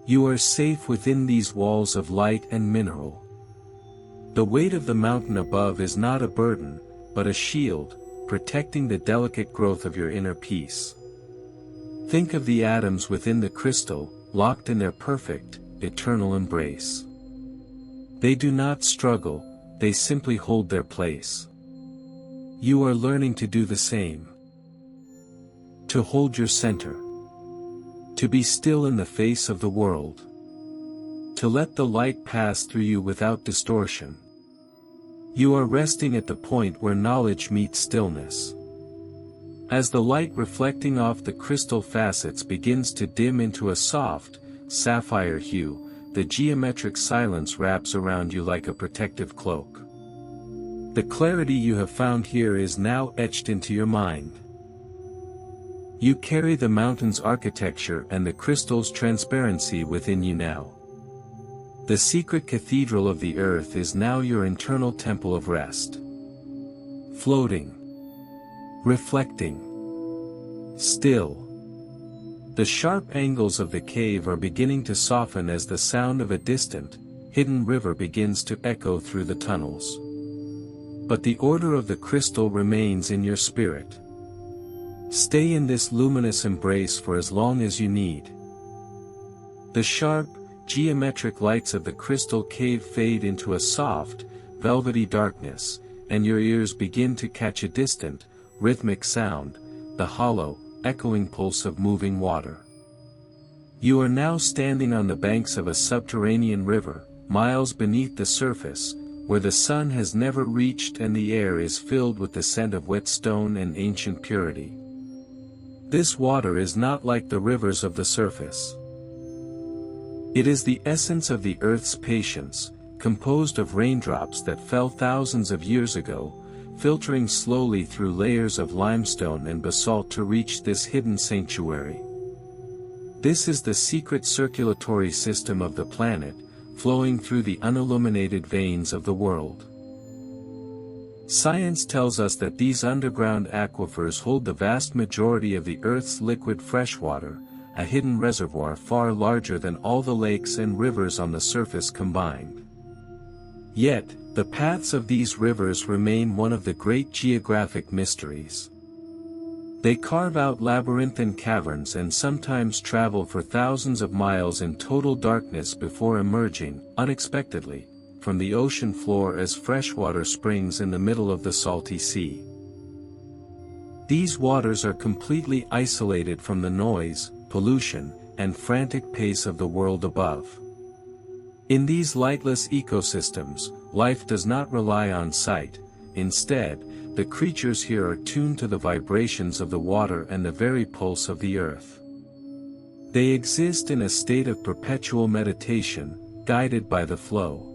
You are safe within these walls of light and mineral. The weight of the mountain above is not a burden, but a shield, protecting the delicate growth of your inner peace. Think of the atoms within the crystal, locked in their perfect, eternal embrace. They do not struggle, they simply hold their place. You are learning to do the same. To hold your center. To be still in the face of the world. To let the light pass through you without distortion. You are resting at the point where knowledge meets stillness. As the light reflecting off the crystal facets begins to dim into a soft, sapphire hue, the geometric silence wraps around you like a protective cloak. The clarity you have found here is now etched into your mind. You carry the mountain's architecture and the crystal's transparency within you now. The secret cathedral of the earth is now your internal temple of rest. Floating. Reflecting. Still. The sharp angles of the cave are beginning to soften as the sound of a distant, hidden river begins to echo through the tunnels. But the order of the crystal remains in your spirit. Stay in this luminous embrace for as long as you need. The sharp, geometric lights of the crystal cave fade into a soft, velvety darkness, and your ears begin to catch a distant, rhythmic sound, the hollow, echoing pulse of moving water. You are now standing on the banks of a subterranean river, miles beneath the surface, where the sun has never reached and the air is filled with the scent of wet stone and ancient purity. This water is not like the rivers of the surface. It is the essence of the earth's patience, composed of raindrops that fell thousands of years ago, filtering slowly through layers of limestone and basalt to reach this hidden sanctuary. This is the secret circulatory system of the planet, flowing through the unilluminated veins of the world. Science tells us that these underground aquifers hold the vast majority of the Earth's liquid freshwater, a hidden reservoir far larger than all the lakes and rivers on the surface combined. Yet, the paths of these rivers remain one of the great geographic mysteries. They carve out labyrinthine caverns and sometimes travel for thousands of miles in total darkness before emerging, unexpectedly, from the ocean floor as freshwater springs in the middle of the salty sea. These waters are completely isolated from the noise, pollution, and frantic pace of the world above. In these lightless ecosystems, life does not rely on sight. Instead, the creatures here are tuned to the vibrations of the water and the very pulse of the earth. They exist in a state of perpetual meditation, guided by the flow.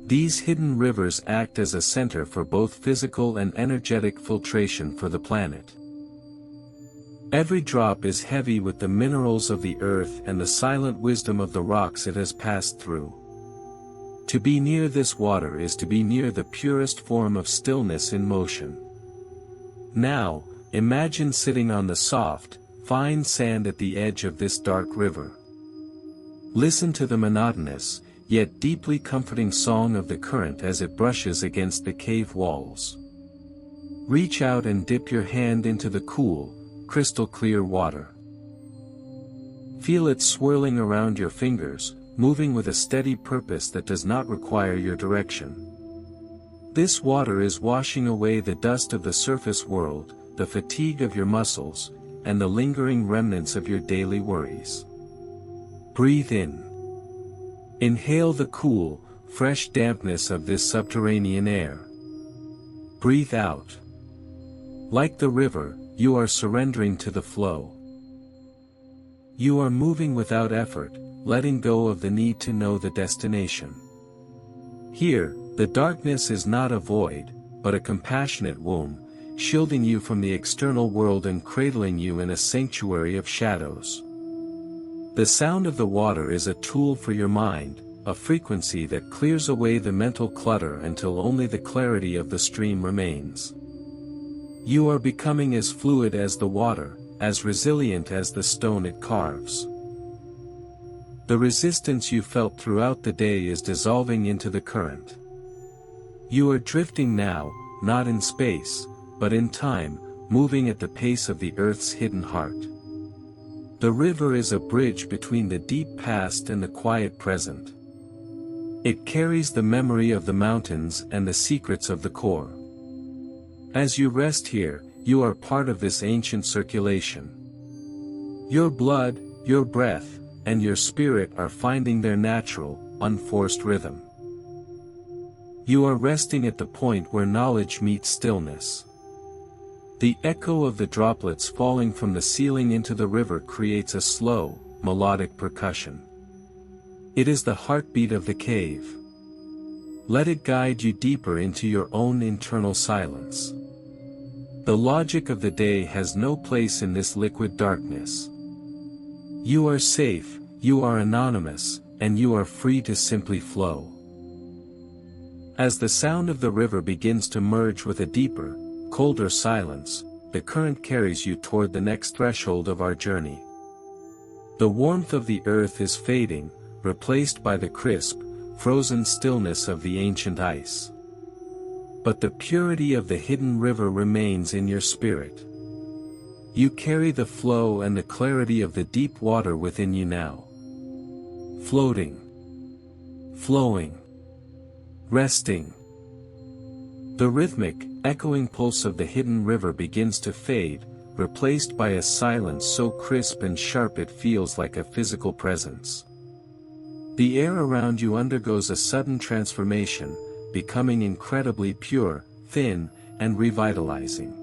These hidden rivers act as a center for both physical and energetic filtration for the planet. Every drop is heavy with the minerals of the earth and the silent wisdom of the rocks it has passed through. To be near this water is to be near the purest form of stillness in motion. Now, imagine sitting on the soft, fine sand at the edge of this dark river. Listen to the monotonous, yet deeply comforting song of the current as it brushes against the cave walls. Reach out and dip your hand into the cool, crystal-clear water. Feel it swirling around your fingers, moving with a steady purpose that does not require your direction. This water is washing away the dust of the surface world, the fatigue of your muscles, and the lingering remnants of your daily worries. Breathe in. Inhale the cool, fresh dampness of this subterranean air. Breathe out. Like the river, you are surrendering to the flow. You are moving without effort, letting go of the need to know the destination. Here, the darkness is not a void, but a compassionate womb, shielding you from the external world and cradling you in a sanctuary of shadows. The sound of the water is a tool for your mind, a frequency that clears away the mental clutter until only the clarity of the stream remains. You are becoming as fluid as the water, as resilient as the stone it carves. The resistance you felt throughout the day is dissolving into the current. You are drifting now, not in space, but in time, moving at the pace of the earth's hidden heart. The river is a bridge between the deep past and the quiet present. It carries the memory of the mountains and the secrets of the core. As you rest here, you are part of this ancient circulation. Your blood, your breath, and your spirit are finding their natural, unforced rhythm. You are resting at the point where knowledge meets stillness. The echo of the droplets falling from the ceiling into the river creates a slow, melodic percussion. It is the heartbeat of the cave. Let it guide you deeper into your own internal silence. The logic of the day has no place in this liquid darkness. You are safe, you are anonymous, and you are free to simply flow. As the sound of the river begins to merge with a deeper, colder silence, the current carries you toward the next threshold of our journey. The warmth of the earth is fading, replaced by the crisp, frozen stillness of the ancient ice. But the purity of the hidden river remains in your spirit. You carry the flow and the clarity of the deep water within you now. Floating. Flowing. Resting. The rhythmic, echoing pulse of the hidden river begins to fade, replaced by a silence so crisp and sharp it feels like a physical presence. The air around you undergoes a sudden transformation, becoming incredibly pure, thin, and revitalizing.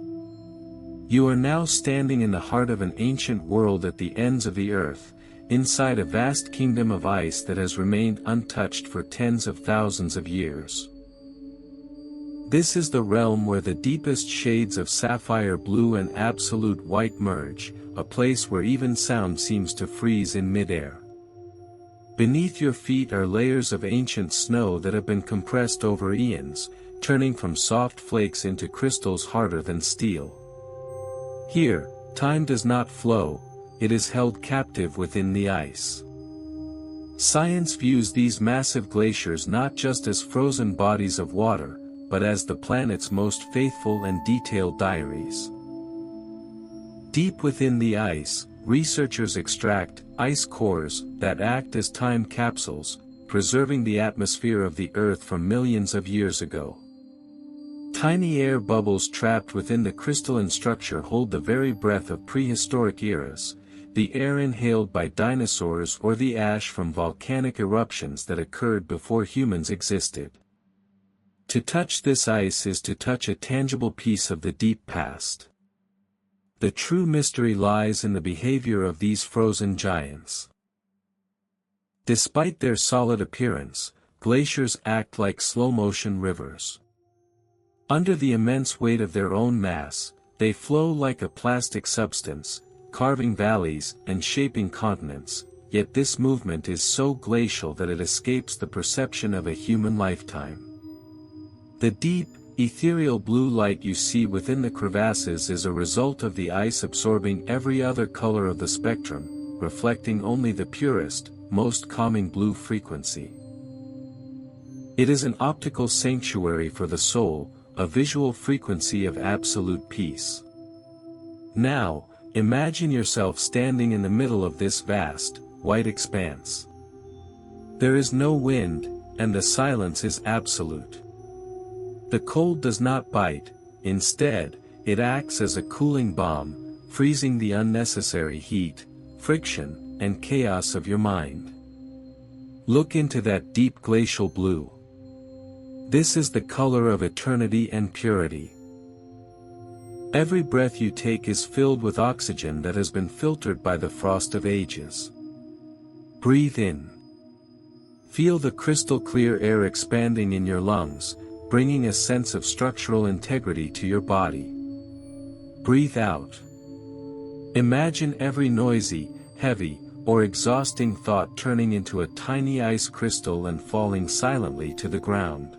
You are now standing in the heart of an ancient world at the ends of the earth, inside a vast kingdom of ice that has remained untouched for tens of thousands of years. This is the realm where the deepest shades of sapphire blue and absolute white merge, a place where even sound seems to freeze in midair. Beneath your feet are layers of ancient snow that have been compressed over eons, turning from soft flakes into crystals harder than steel. Here, time does not flow, it is held captive within the ice. Science views these massive glaciers not just as frozen bodies of water, but as the planet's most faithful and detailed diaries. Deep within the ice, researchers extract ice cores that act as time capsules, preserving the atmosphere of the Earth from millions of years ago. Tiny air bubbles trapped within the crystalline structure hold the very breath of prehistoric eras, the air inhaled by dinosaurs or the ash from volcanic eruptions that occurred before humans existed. To touch this ice is to touch a tangible piece of the deep past. The true mystery lies in the behavior of these frozen giants. Despite their solid appearance, glaciers act like slow-motion rivers. Under the immense weight of their own mass, they flow like a plastic substance, carving valleys and shaping continents, yet this movement is so glacial that it escapes the perception of a human lifetime. The deep, ethereal blue light you see within the crevasses is a result of the ice absorbing every other color of the spectrum, reflecting only the purest, most calming blue frequency. It is an optical sanctuary for the soul, a visual frequency of absolute peace. Now, imagine yourself standing in the middle of this vast, white expanse. There is no wind, and the silence is absolute. The cold does not bite, instead, it acts as a cooling balm, freezing the unnecessary heat, friction, and chaos of your mind. Look into that deep glacial blue. This is the color of eternity and purity. Every breath you take is filled with oxygen that has been filtered by the frost of ages. Breathe in. Feel the crystal clear air expanding in your lungs, bringing a sense of structural integrity to your body. Breathe out. Imagine every noisy, heavy, or exhausting thought turning into a tiny ice crystal and falling silently to the ground.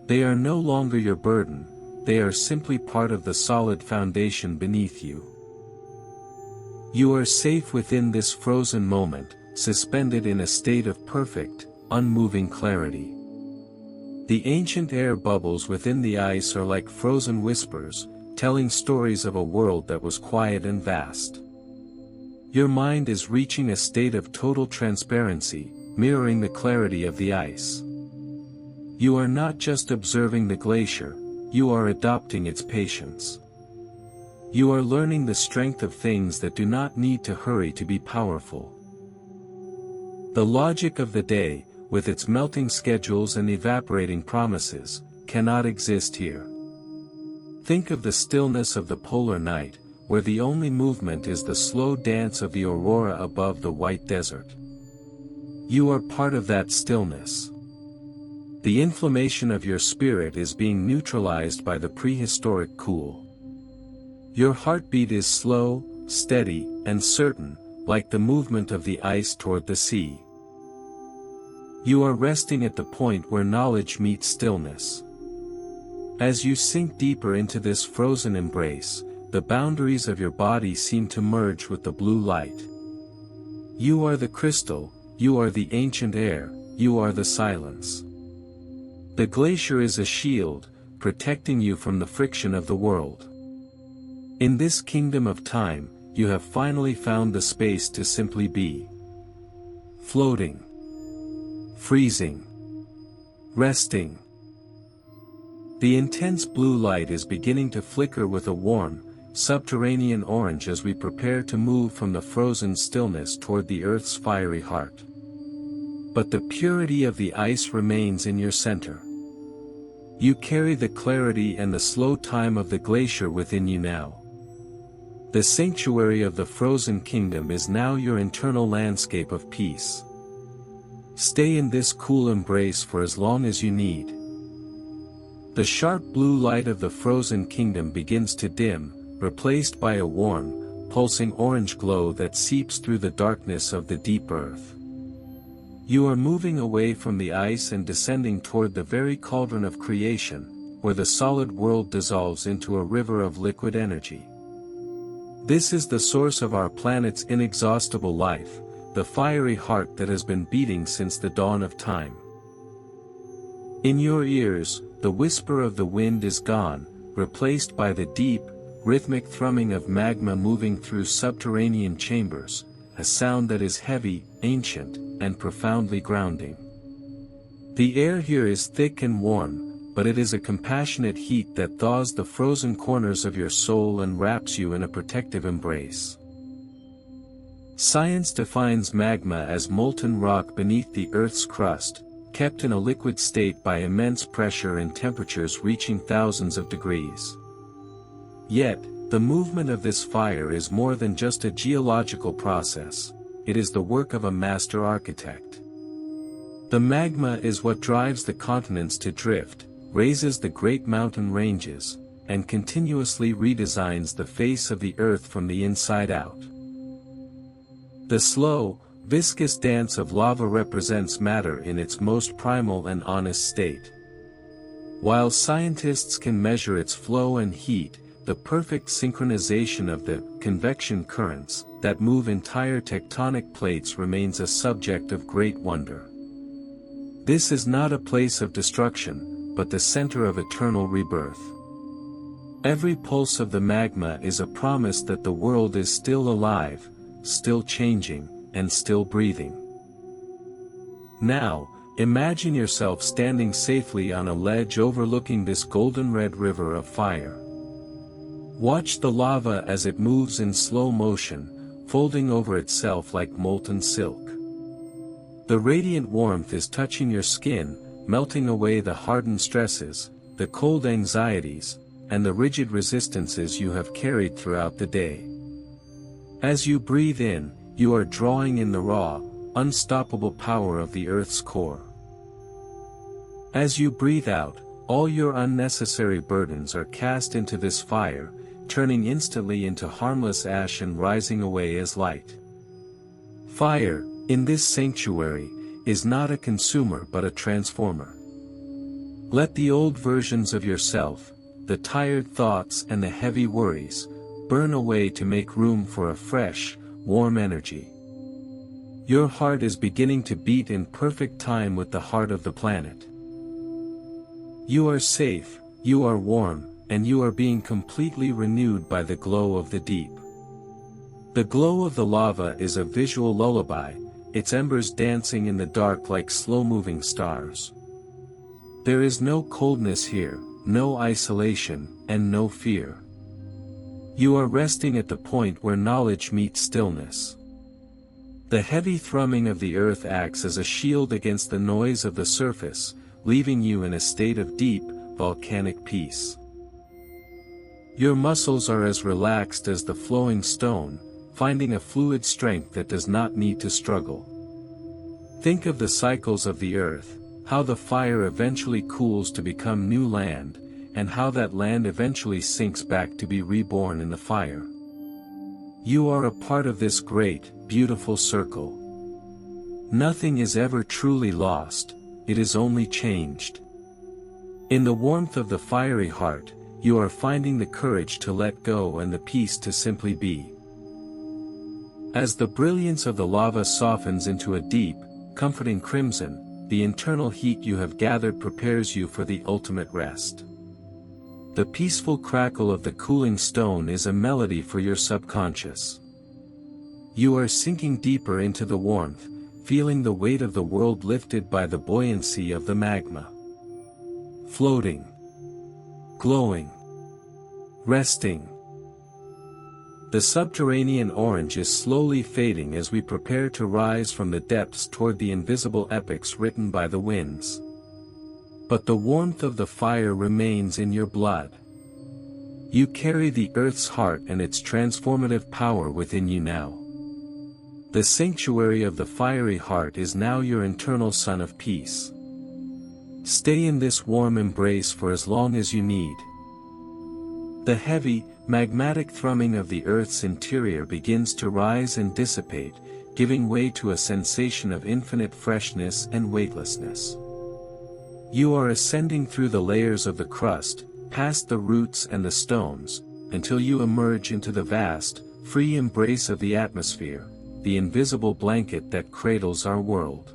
They are no longer your burden, they are simply part of the solid foundation beneath you. You are safe within this frozen moment, suspended in a state of perfect, unmoving clarity. The ancient air bubbles within the ice are like frozen whispers, telling stories of a world that was quiet and vast. Your mind is reaching a state of total transparency, mirroring the clarity of the ice. You are not just observing the glacier, you are adopting its patience. You are learning the strength of things that do not need to hurry to be powerful. The logic of the day, with its melting schedules and evaporating promises, cannot exist here. Think of the stillness of the polar night, where the only movement is the slow dance of the aurora above the white desert. You are part of that stillness. The inflammation of your spirit is being neutralized by the prehistoric cool. Your heartbeat is slow, steady, and certain, like the movement of the ice toward the sea. You are resting at the point where knowledge meets stillness. As you sink deeper into this frozen embrace, the boundaries of your body seem to merge with the blue light. You are the crystal, you are the ancient air, you are the silence. The glacier is a shield, protecting you from the friction of the world. In this kingdom of time, you have finally found the space to simply be. Floating. Freezing. Resting. The intense blue light is beginning to flicker with a warm, subterranean orange as we prepare to move from the frozen stillness toward the Earth's fiery heart. But the purity of the ice remains in your center. You carry the clarity and the slow time of the glacier within you now. The sanctuary of the frozen kingdom is now your internal landscape of peace. Stay in this cool embrace for as long as you need. The sharp blue light of the frozen kingdom begins to dim, replaced by a warm, pulsing orange glow that seeps through the darkness of the deep earth. You are moving away from the ice and descending toward the very cauldron of creation, where the solid world dissolves into a river of liquid energy. This is the source of our planet's inexhaustible life, the fiery heart that has been beating since the dawn of time. In your ears, the whisper of the wind is gone, replaced by the deep, rhythmic thrumming of magma moving through subterranean chambers, a sound that is heavy, ancient, and profoundly grounding. The air here is thick and warm, but it is a compassionate heat that thaws the frozen corners of your soul and wraps you in a protective embrace. Science defines magma as molten rock beneath the Earth's crust, kept in a liquid state by immense pressure and temperatures reaching thousands of degrees. Yet, the movement of this fire is more than just a geological process, it is the work of a master architect. The magma is what drives the continents to drift, raises the great mountain ranges, and continuously redesigns the face of the Earth from the inside out. The slow, viscous dance of lava represents matter in its most primal and honest state. While scientists can measure its flow and heat, the perfect synchronization of the convection currents that move entire tectonic plates remains a subject of great wonder. This is not a place of destruction, but the center of eternal rebirth. Every pulse of the magma is a promise that the world is still alive, still changing, and still breathing. Now, imagine yourself standing safely on a ledge overlooking this golden red river of fire. Watch the lava as it moves in slow motion, folding over itself like molten silk. The radiant warmth is touching your skin, melting away the hardened stresses, the cold anxieties, and the rigid resistances you have carried throughout the day. As you breathe in, you are drawing in the raw, unstoppable power of the Earth's core. As you breathe out, all your unnecessary burdens are cast into this fire, turning instantly into harmless ash and rising away as light. Fire, in this sanctuary, is not a consumer but a transformer. Let the old versions of yourself, the tired thoughts and the heavy worries, burn away to make room for a fresh, warm energy. Your heart is beginning to beat in perfect time with the heart of the planet. You are safe, you are warm, and you are being completely renewed by the glow of the deep. The glow of the lava is a visual lullaby, its embers dancing in the dark like slow-moving stars. There is no coldness here, no isolation, and no fear. You are resting at the point where knowledge meets stillness. The heavy thrumming of the earth acts as a shield against the noise of the surface, leaving you in a state of deep, volcanic peace. Your muscles are as relaxed as the flowing stone, finding a fluid strength that does not need to struggle. Think of the cycles of the earth, how the fire eventually cools to become new land, and how that land eventually sinks back to be reborn in the fire. You are a part of this great, beautiful circle. Nothing is ever truly lost, it is only changed. In the warmth of the fiery heart, you are finding the courage to let go and the peace to simply be. As the brilliance of the lava softens into a deep, comforting crimson, the internal heat you have gathered prepares you for the ultimate rest. The peaceful crackle of the cooling stone is a melody for your subconscious. You are sinking deeper into the warmth, feeling the weight of the world lifted by the buoyancy of the magma. Floating. Glowing. Resting. The subterranean orange is slowly fading as we prepare to rise from the depths toward the invisible epics written by the winds. But the warmth of the fire remains in your blood. You carry the earth's heart and its transformative power within you now. The sanctuary of the fiery heart is now your internal sun of peace. Stay in this warm embrace for as long as you need. The heavy, magmatic thrumming of the Earth's interior begins to rise and dissipate, giving way to a sensation of infinite freshness and weightlessness. You are ascending through the layers of the crust, past the roots and the stones, until you emerge into the vast, free embrace of the atmosphere, the invisible blanket that cradles our world.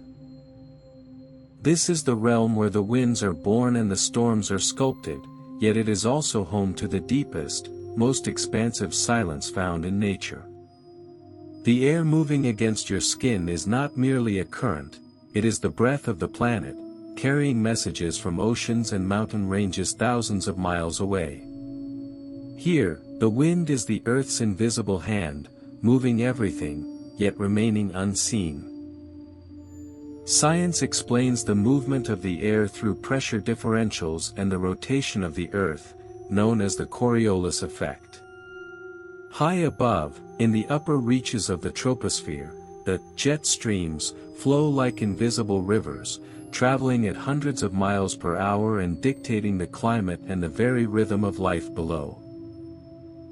This is the realm where the winds are born and the storms are sculpted, yet it is also home to the deepest, most expansive silence found in nature. The air moving against your skin is not merely a current, it is the breath of the planet, carrying messages from oceans and mountain ranges thousands of miles away. Here, the wind is the Earth's invisible hand, moving everything, yet remaining unseen. Science explains the movement of the air through pressure differentials and the rotation of the Earth, known as the Coriolis effect. High above, in the upper reaches of the troposphere, the jet streams flow like invisible rivers, traveling at hundreds of miles per hour and dictating the climate and the very rhythm of life below.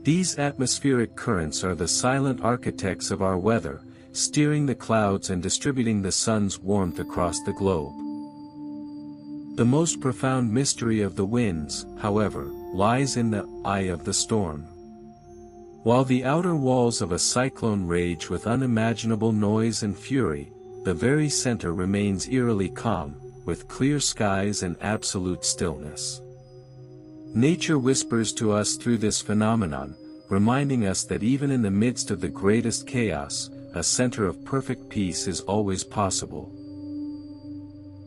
These atmospheric currents are the silent architects of our weather, steering the clouds and distributing the sun's warmth across the globe. The most profound mystery of the winds, however, lies in the eye of the storm. While the outer walls of a cyclone rage with unimaginable noise and fury, the very center remains eerily calm, with clear skies and absolute stillness. Nature whispers to us through this phenomenon, reminding us that even in the midst of the greatest chaos, a center of perfect peace is always possible.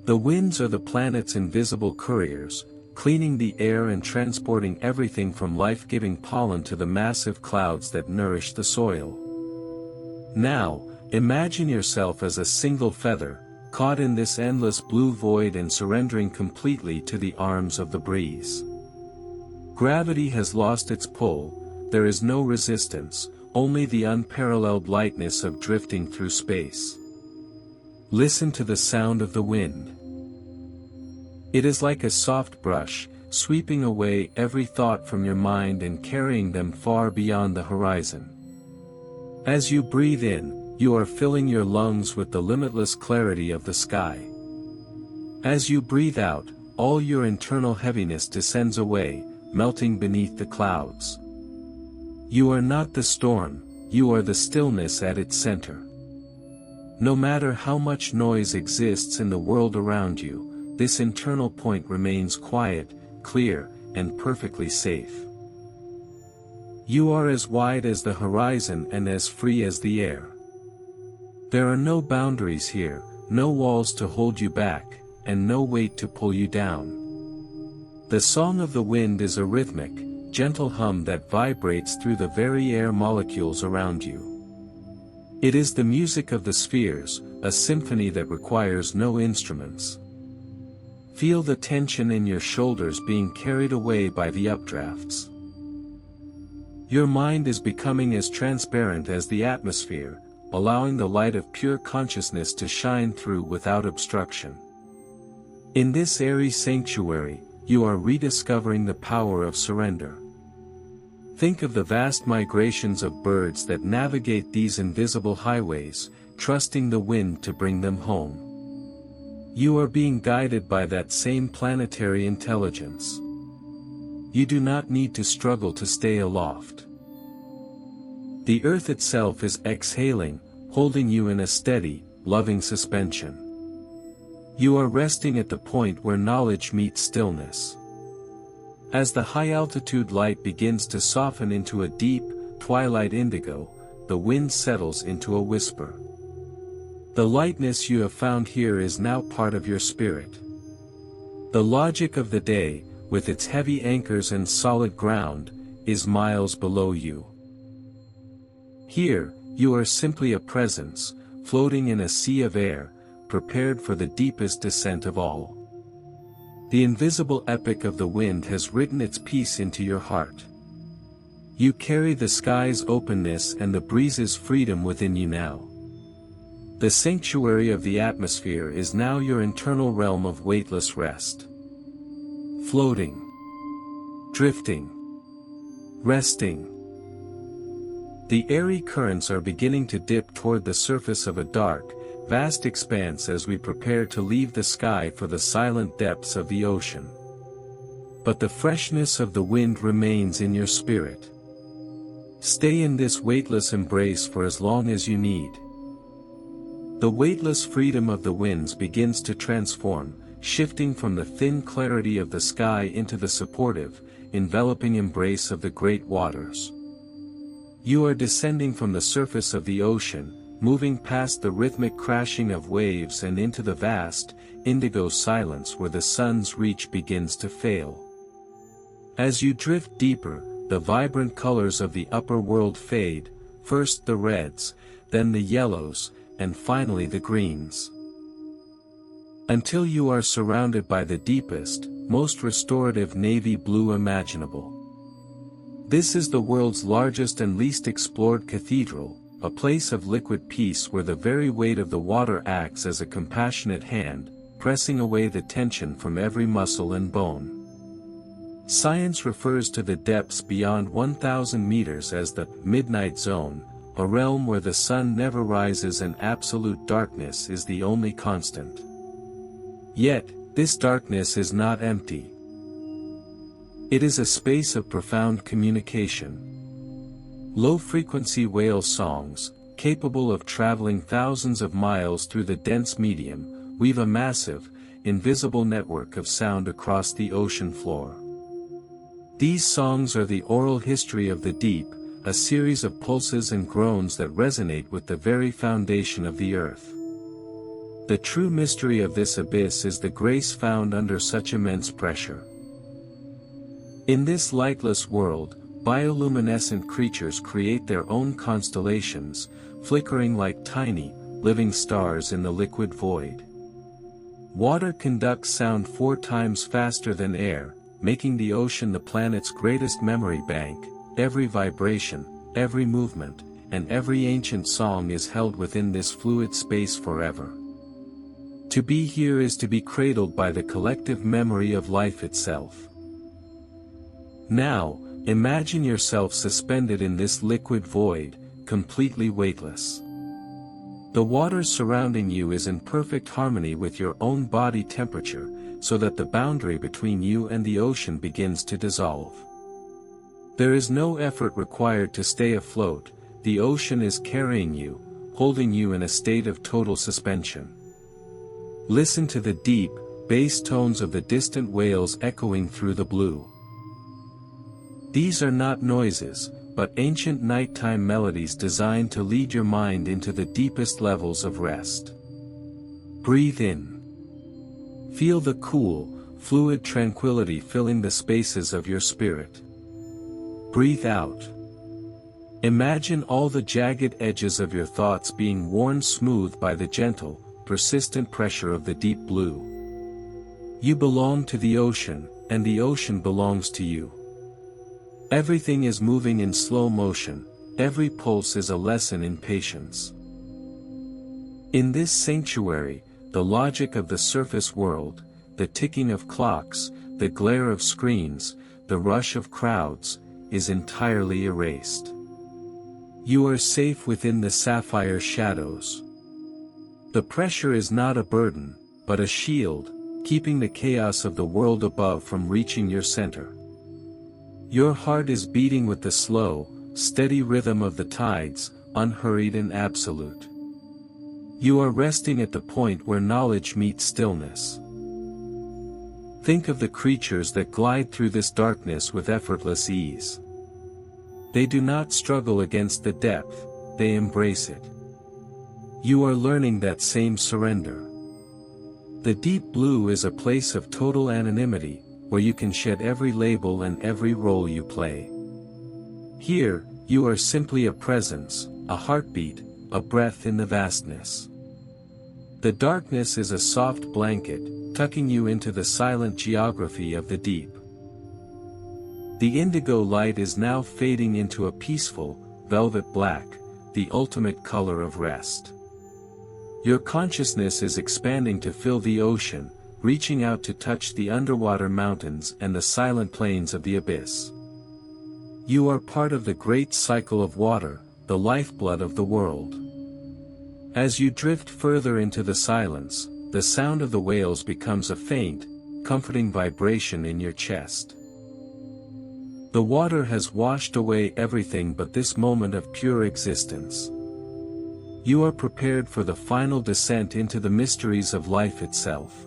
The winds are the planet's invisible couriers, cleaning the air and transporting everything from life-giving pollen to the massive clouds that nourish the soil. Now, imagine yourself as a single feather, caught in this endless blue void and surrendering completely to the arms of the breeze. Gravity has lost its pull, there is no resistance, only the unparalleled lightness of drifting through space. Listen to the sound of the wind. It is like a soft brush, sweeping away every thought from your mind and carrying them far beyond the horizon. As you breathe in, you are filling your lungs with the limitless clarity of the sky. As you breathe out, all your internal heaviness descends away, melting beneath the clouds. You are not the storm, you are the stillness at its center. No matter how much noise exists in the world around you, this internal point remains quiet, clear, and perfectly safe. You are as wide as the horizon and as free as the air. There are no boundaries here, no walls to hold you back, and no weight to pull you down. The song of the wind is a rhythmic, gentle hum that vibrates through the very air molecules around you. It is the music of the spheres, a symphony that requires no instruments. Feel the tension in your shoulders being carried away by the updrafts. Your mind is becoming as transparent as the atmosphere, allowing the light of pure consciousness to shine through without obstruction. In this airy sanctuary, you are rediscovering the power of surrender. Think of the vast migrations of birds that navigate these invisible highways, trusting the wind to bring them home. You are being guided by that same planetary intelligence. You do not need to struggle to stay aloft. The earth itself is exhaling, holding you in a steady, loving suspension. You are resting at the point where knowledge meets stillness. As the high-altitude light begins to soften into a deep, twilight indigo, the wind settles into a whisper. The lightness you have found here is now part of your spirit. The logic of the day, with its heavy anchors and solid ground, is miles below you. Here, you are simply a presence, floating in a sea of air, prepared for the deepest descent of all. The invisible epic of the wind has written its piece into your heart. You carry the sky's openness and the breeze's freedom within you now. The sanctuary of the atmosphere is now your internal realm of weightless rest. Floating. Drifting. Resting. The airy currents are beginning to dip toward the surface of a dark, vast expanse as we prepare to leave the sky for the silent depths of the ocean. But the freshness of the wind remains in your spirit. Stay in this weightless embrace for as long as you need. The weightless freedom of the winds begins to transform, shifting from the thin clarity of the sky into the supportive, enveloping embrace of the great waters. You are descending from the surface of the ocean, moving past the rhythmic crashing of waves and into the vast, indigo silence where the sun's reach begins to fail. As you drift deeper, the vibrant colors of the upper world fade, first the reds, then the yellows, and finally the greens. Until you are surrounded by the deepest, most restorative navy blue imaginable. This is the world's largest and least explored cathedral, a place of liquid peace where the very weight of the water acts as a compassionate hand, pressing away the tension from every muscle and bone. Science refers to the depths beyond 1,000 meters as the midnight zone, a realm where the sun never rises and absolute darkness is the only constant. Yet, this darkness is not empty. It is a space of profound communication. Low-frequency whale songs, capable of traveling thousands of miles through the dense medium, weave a massive, invisible network of sound across the ocean floor. These songs are the oral history of the deep, a series of pulses and groans that resonate with the very foundation of the earth. The true mystery of this abyss is the grace found under such immense pressure. In this lightless world, bioluminescent creatures create their own constellations, flickering like tiny, living stars in the liquid void. Water conducts sound 4 times faster than air, making the ocean the planet's greatest memory bank. Every vibration, every movement, and every ancient song is held within this fluid space forever. To be here is to be cradled by the collective memory of life itself. Now, imagine yourself suspended in this liquid void, completely weightless. The water surrounding you is in perfect harmony with your own body temperature, so that the boundary between you and the ocean begins to dissolve. There is no effort required to stay afloat, the ocean is carrying you, holding you in a state of total suspension. Listen to the deep, bass tones of the distant whales echoing through the blue. These are not noises, but ancient nighttime melodies designed to lead your mind into the deepest levels of rest. Breathe in. Feel the cool, fluid tranquility filling the spaces of your spirit. Breathe out. Imagine all the jagged edges of your thoughts being worn smooth by the gentle, persistent pressure of the deep blue. You belong to the ocean, and the ocean belongs to you. Everything is moving in slow motion, every pulse is a lesson in patience. In this sanctuary, the logic of the surface world, the ticking of clocks, the glare of screens, the rush of crowds, is entirely erased. You are safe within the sapphire shadows. The pressure is not a burden, but a shield, keeping the chaos of the world above from reaching your center. Your heart is beating with the slow, steady rhythm of the tides, unhurried and absolute. You are resting at the point where knowledge meets stillness. Think of the creatures that glide through this darkness with effortless ease. They do not struggle against the depth, they embrace it. You are learning that same surrender. The deep blue is a place of total anonymity, where you can shed every label and every role you play. Here, you are simply a presence, a heartbeat, a breath in the vastness. The darkness is a soft blanket, tucking you into the silent geography of the deep. The indigo light is now fading into a peaceful, velvet black, the ultimate color of rest. Your consciousness is expanding to fill the ocean, reaching out to touch the underwater mountains and the silent plains of the abyss. You are part of the great cycle of water, the lifeblood of the world. As you drift further into the silence, the sound of the whales becomes a faint, comforting vibration in your chest. The water has washed away everything but this moment of pure existence. You are prepared for the final descent into the mysteries of life itself.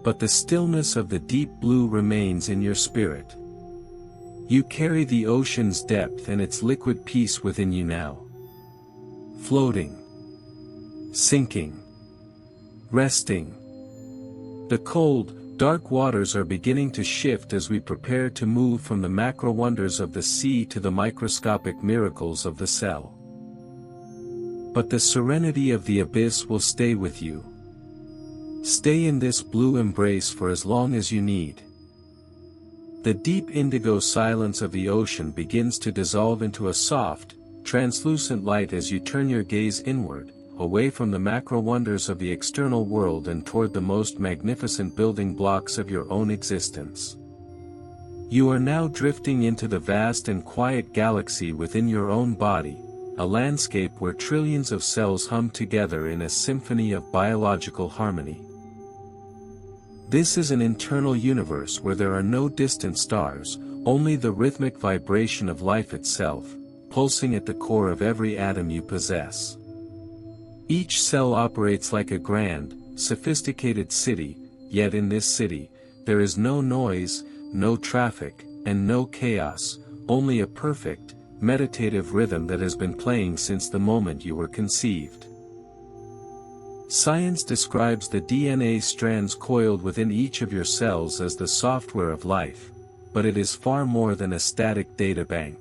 But the stillness of the deep blue remains in your spirit. You carry the ocean's depth and its liquid peace within you now. Floating. Sinking. Resting. The cold, dark waters are beginning to shift as we prepare to move from the macro wonders of the sea to the microscopic miracles of the cell. But the serenity of the abyss will stay with you. Stay in this blue embrace for as long as you need. The deep indigo silence of the ocean begins to dissolve into a soft, translucent light as you turn your gaze inward, away from the macro wonders of the external world and toward the most magnificent building blocks of your own existence. You are now drifting into the vast and quiet galaxy within your own body, a landscape where trillions of cells hum together in a symphony of biological harmony. This is an internal universe where there are no distant stars, only the rhythmic vibration of life itself, pulsing at the core of every atom you possess. Each cell operates like a grand, sophisticated city, yet in this city, there is no noise, no traffic, and no chaos, only a perfect, meditative rhythm that has been playing since the moment you were conceived. Science describes the DNA strands coiled within each of your cells as the software of life, but it is far more than a static data bank.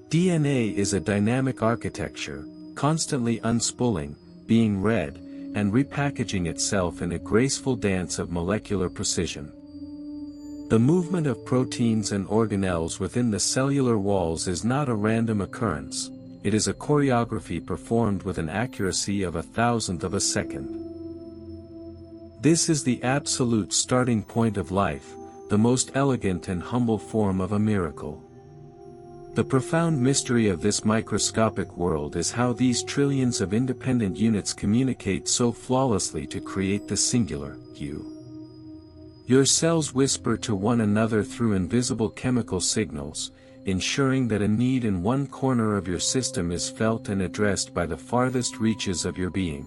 DNA is a dynamic architecture, constantly unspooling, being read, and repackaging itself in a graceful dance of molecular precision. The movement of proteins and organelles within the cellular walls is not a random occurrence, it is a choreography performed with an accuracy of 1,000th of a second. This is the absolute starting point of life, the most elegant and humble form of a miracle. The profound mystery of this microscopic world is how these trillions of independent units communicate so flawlessly to create the singular, you. Your cells whisper to one another through invisible chemical signals, ensuring that a need in one corner of your system is felt and addressed by the farthest reaches of your being.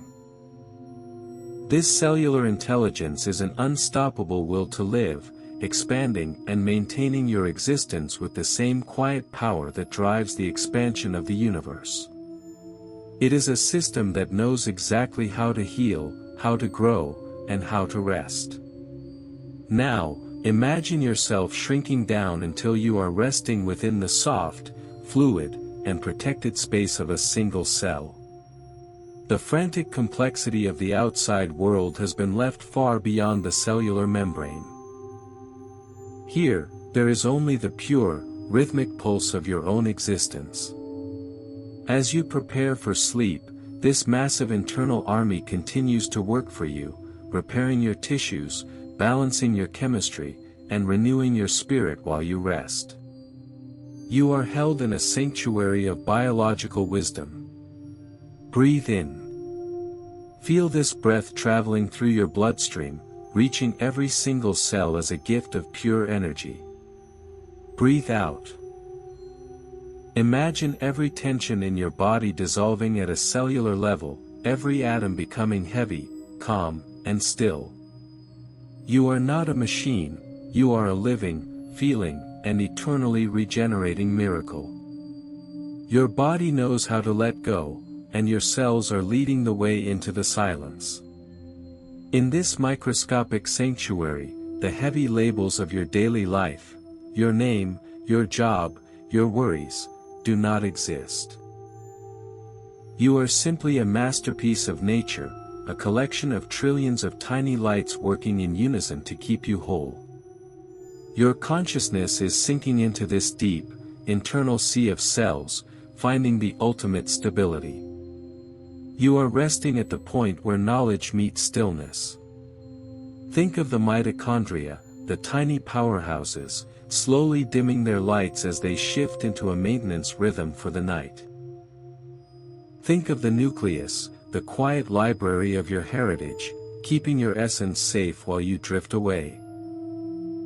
This cellular intelligence is an unstoppable will to live, expanding and maintaining your existence with the same quiet power that drives the expansion of the universe. It is a system that knows exactly how to heal, how to grow, and how to rest. Now, imagine yourself shrinking down until you are resting within the soft, fluid, and protected space of a single cell. The frantic complexity of the outside world has been left far beyond the cellular membrane. Here, there is only the pure, rhythmic pulse of your own existence. As you prepare for sleep, this massive internal army continues to work for you, repairing your tissues, balancing your chemistry, and renewing your spirit while you rest. You are held in a sanctuary of biological wisdom. Breathe in. Feel this breath traveling through your bloodstream, reaching every single cell as a gift of pure energy. Breathe out. Imagine every tension in your body dissolving at a cellular level, every atom becoming heavy, calm, and still. You are not a machine, you are a living, feeling, and eternally regenerating miracle. Your body knows how to let go, and your cells are leading the way into the silence. In this microscopic sanctuary, the heavy labels of your daily life, your name, your job, your worries, do not exist. You are simply a masterpiece of nature, a collection of trillions of tiny lights working in unison to keep you whole. Your consciousness is sinking into this deep, internal sea of cells, finding the ultimate stability. You are resting at the point where knowledge meets stillness. Think of the mitochondria, the tiny powerhouses, slowly dimming their lights as they shift into a maintenance rhythm for the night. Think of the nucleus, the quiet library of your heritage, keeping your essence safe while you drift away.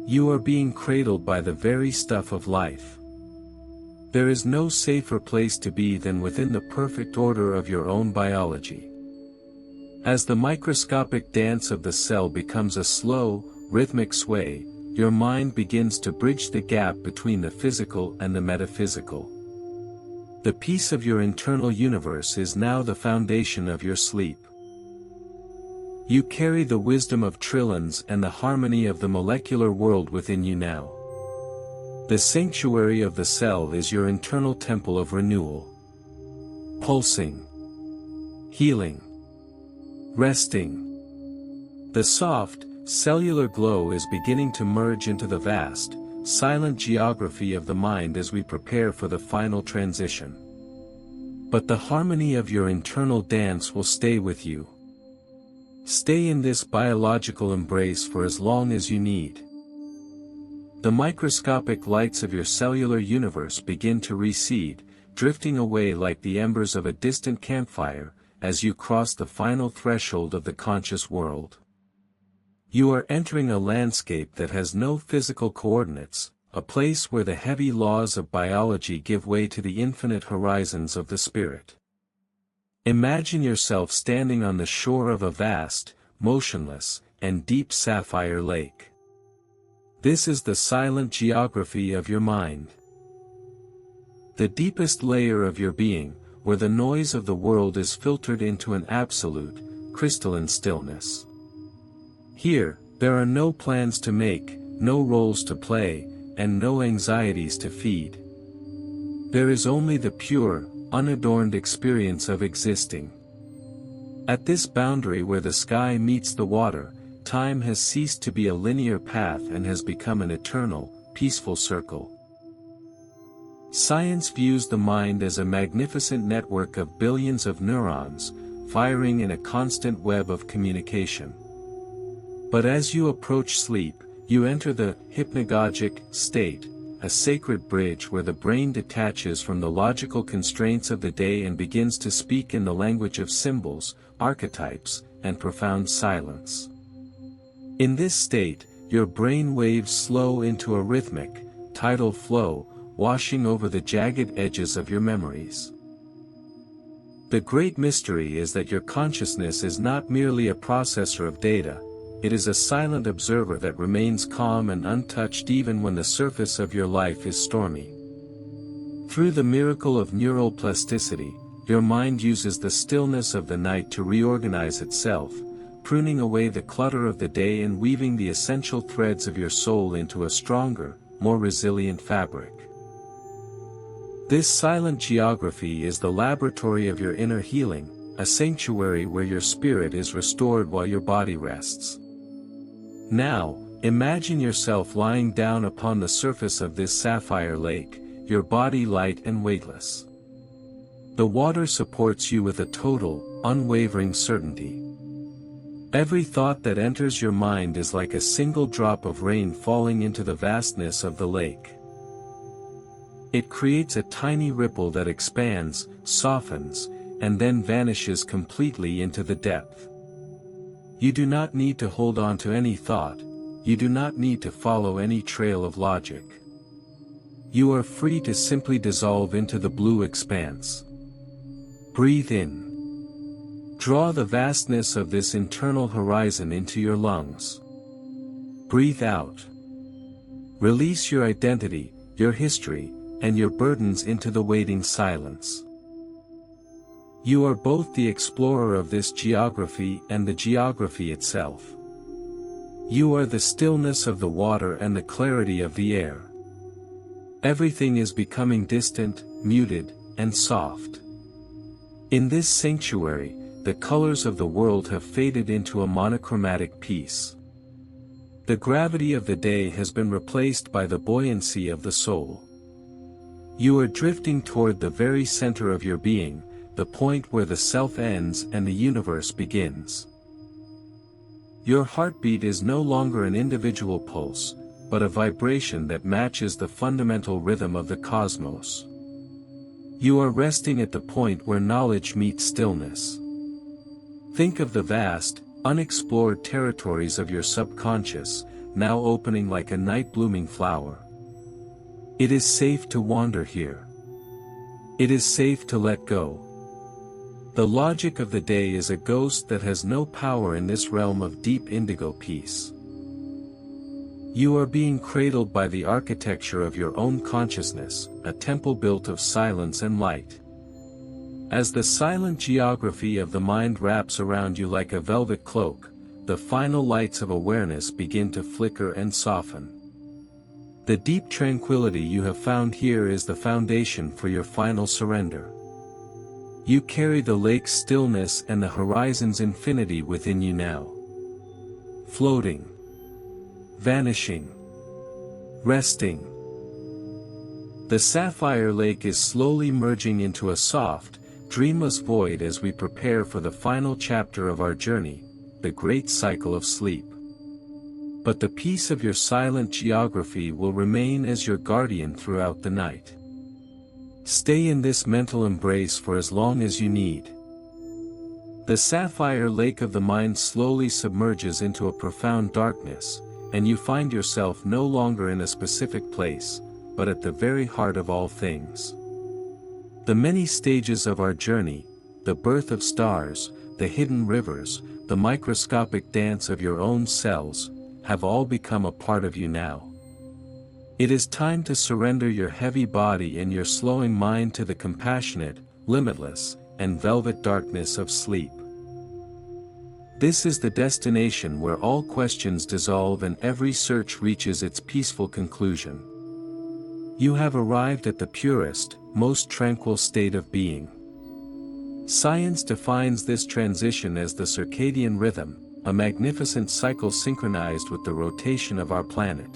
You are being cradled by the very stuff of life. There is no safer place to be than within the perfect order of your own biology. As the microscopic dance of the cell becomes a slow, rhythmic sway, your mind begins to bridge the gap between the physical and the metaphysical. The peace of your internal universe is now the foundation of your sleep. You carry the wisdom of trillions and the harmony of the molecular world within you now. The sanctuary of the cell is your internal temple of renewal. Pulsing. Healing. Resting. The soft, cellular glow is beginning to merge into the vast, silent geography of the mind as we prepare for the final transition. But the harmony of your internal dance will stay with you. Stay in this biological embrace for as long as you need. The microscopic lights of your cellular universe begin to recede, drifting away like the embers of a distant campfire, as you cross the final threshold of the conscious world. You are entering a landscape that has no physical coordinates, a place where the heavy laws of biology give way to the infinite horizons of the spirit. Imagine yourself standing on the shore of a vast, motionless, and deep sapphire lake. This is the silent geography of your mind. The deepest layer of your being, where the noise of the world is filtered into an absolute, crystalline stillness. Here, there are no plans to make, no roles to play, and no anxieties to feed. There is only the pure, unadorned experience of existing. At this boundary where the sky meets the water, time has ceased to be a linear path and has become an eternal, peaceful circle. Science views the mind as a magnificent network of billions of neurons, firing in a constant web of communication. But as you approach sleep, you enter the hypnagogic state, a sacred bridge where the brain detaches from the logical constraints of the day and begins to speak in the language of symbols, archetypes, and profound silence. In this state, your brain waves slow into a rhythmic, tidal flow, washing over the jagged edges of your memories. The great mystery is that your consciousness is not merely a processor of data, it is a silent observer that remains calm and untouched even when the surface of your life is stormy. Through the miracle of neural plasticity, your mind uses the stillness of the night to reorganize itself, pruning away the clutter of the day and weaving the essential threads of your soul into a stronger, more resilient fabric. This silent geography is the laboratory of your inner healing, a sanctuary where your spirit is restored while your body rests. Now, imagine yourself lying down upon the surface of this sapphire lake, your body light and weightless. The water supports you with a total, unwavering certainty. Every thought that enters your mind is like a single drop of rain falling into the vastness of the lake. It creates a tiny ripple that expands, softens, and then vanishes completely into the depth. You do not need to hold on to any thought, you do not need to follow any trail of logic. You are free to simply dissolve into the blue expanse. Breathe in. Draw the vastness of this internal horizon into your lungs. Breathe out. Release your identity, your history, and your burdens into the waiting silence. You are both the explorer of this geography and the geography itself. You are the stillness of the water and the clarity of the air. Everything is becoming distant, muted, and soft. In this sanctuary, the colors of the world have faded into a monochromatic peace. The gravity of the day has been replaced by the buoyancy of the soul. You are drifting toward the very center of your being, the point where the self ends and the universe begins. Your heartbeat is no longer an individual pulse, but a vibration that matches the fundamental rhythm of the cosmos. You are resting at the point where knowledge meets stillness. Think of the vast, unexplored territories of your subconscious, now opening like a night-blooming flower. It is safe to wander here. It is safe to let go. The logic of the day is a ghost that has no power in this realm of deep indigo peace. You are being cradled by the architecture of your own consciousness, a temple built of silence and light. As the silent geography of the mind wraps around you like a velvet cloak, the final lights of awareness begin to flicker and soften. The deep tranquility you have found here is the foundation for your final surrender. You carry the lake's stillness and the horizon's infinity within you now. Floating. Vanishing. Resting. The sapphire lake is slowly merging into a soft, dreamless void as we prepare for the final chapter of our journey, the great cycle of sleep. But the peace of your silent geography will remain as your guardian throughout the night. Stay in this mental embrace for as long as you need. The sapphire lake of the mind slowly submerges into a profound darkness, and you find yourself no longer in a specific place, but at the very heart of all things. The many stages of our journey, the birth of stars, the hidden rivers, the microscopic dance of your own cells, have all become a part of you now. It is time to surrender your heavy body and your slowing mind to the compassionate, limitless, and velvet darkness of sleep. This is the destination where all questions dissolve and every search reaches its peaceful conclusion. You have arrived at the purest, most tranquil state of being. Science defines this transition as the circadian rhythm, a magnificent cycle synchronized with the rotation of our planet.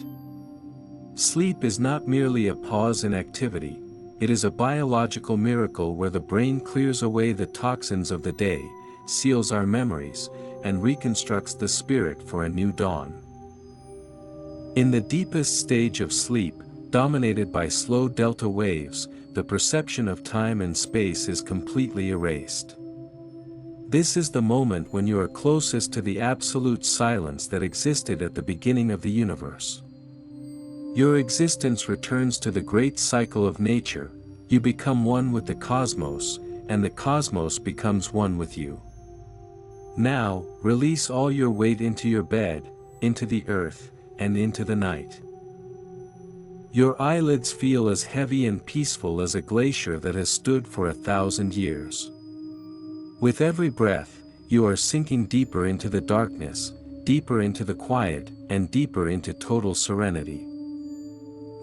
Sleep is not merely a pause in activity, it is a biological miracle where the brain clears away the toxins of the day, seals our memories, and reconstructs the spirit for a new dawn. In the deepest stage of sleep, dominated by slow delta waves, the perception of time and space is completely erased. This is the moment when you are closest to the absolute silence that existed at the beginning of the universe. Your existence returns to the great cycle of nature, you become one with the cosmos, and the cosmos becomes one with you. Now, release all your weight into your bed, into the earth, and into the night. Your eyelids feel as heavy and peaceful as a glacier that has stood for 1,000 years. With every breath, you are sinking deeper into the darkness, deeper into the quiet, and deeper into total serenity.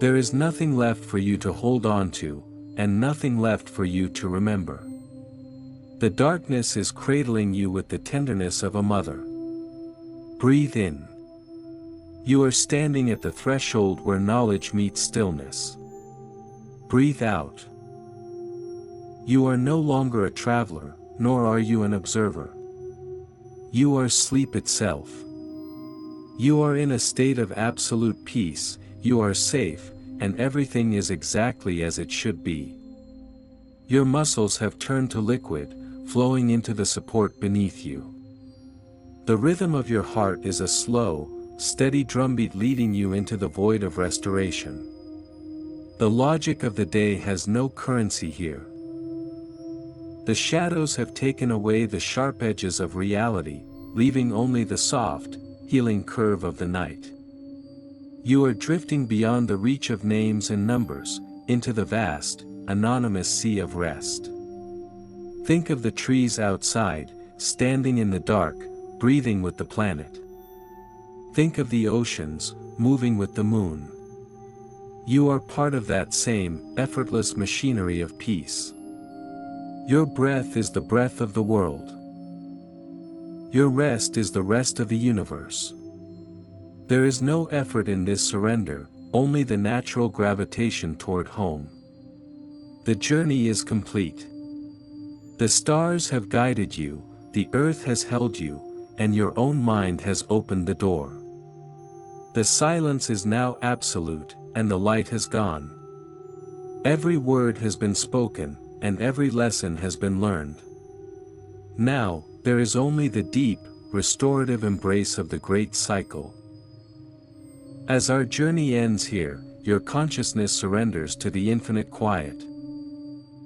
There is nothing left for you to hold on to, and nothing left for you to remember. The darkness is cradling you with the tenderness of a mother. Breathe in. You are standing at the threshold where knowledge meets stillness. Breathe out. You are no longer a traveler, nor are you an observer. You are sleep itself. You are in a state of absolute peace, you are safe, and everything is exactly as it should be. Your muscles have turned to liquid, flowing into the support beneath you. The rhythm of your heart is a slow, steady drumbeat leading you into the void of restoration. The logic of the day has no currency here. The shadows have taken away the sharp edges of reality, leaving only the soft, healing curve of the night. You are drifting beyond the reach of names and numbers, into the vast, anonymous sea of rest. Think of the trees outside, standing in the dark, breathing with the planet. Think of the oceans, moving with the moon. You are part of that same, effortless machinery of peace. Your breath is the breath of the world. Your rest is the rest of the universe. There is no effort in this surrender, only the natural gravitation toward home. The journey is complete. The stars have guided you, the earth has held you, and your own mind has opened the door. The silence is now absolute, and the light has gone. Every word has been spoken, and every lesson has been learned. Now, there is only the deep, restorative embrace of the great cycle. As our journey ends here, your consciousness surrenders to the infinite quiet.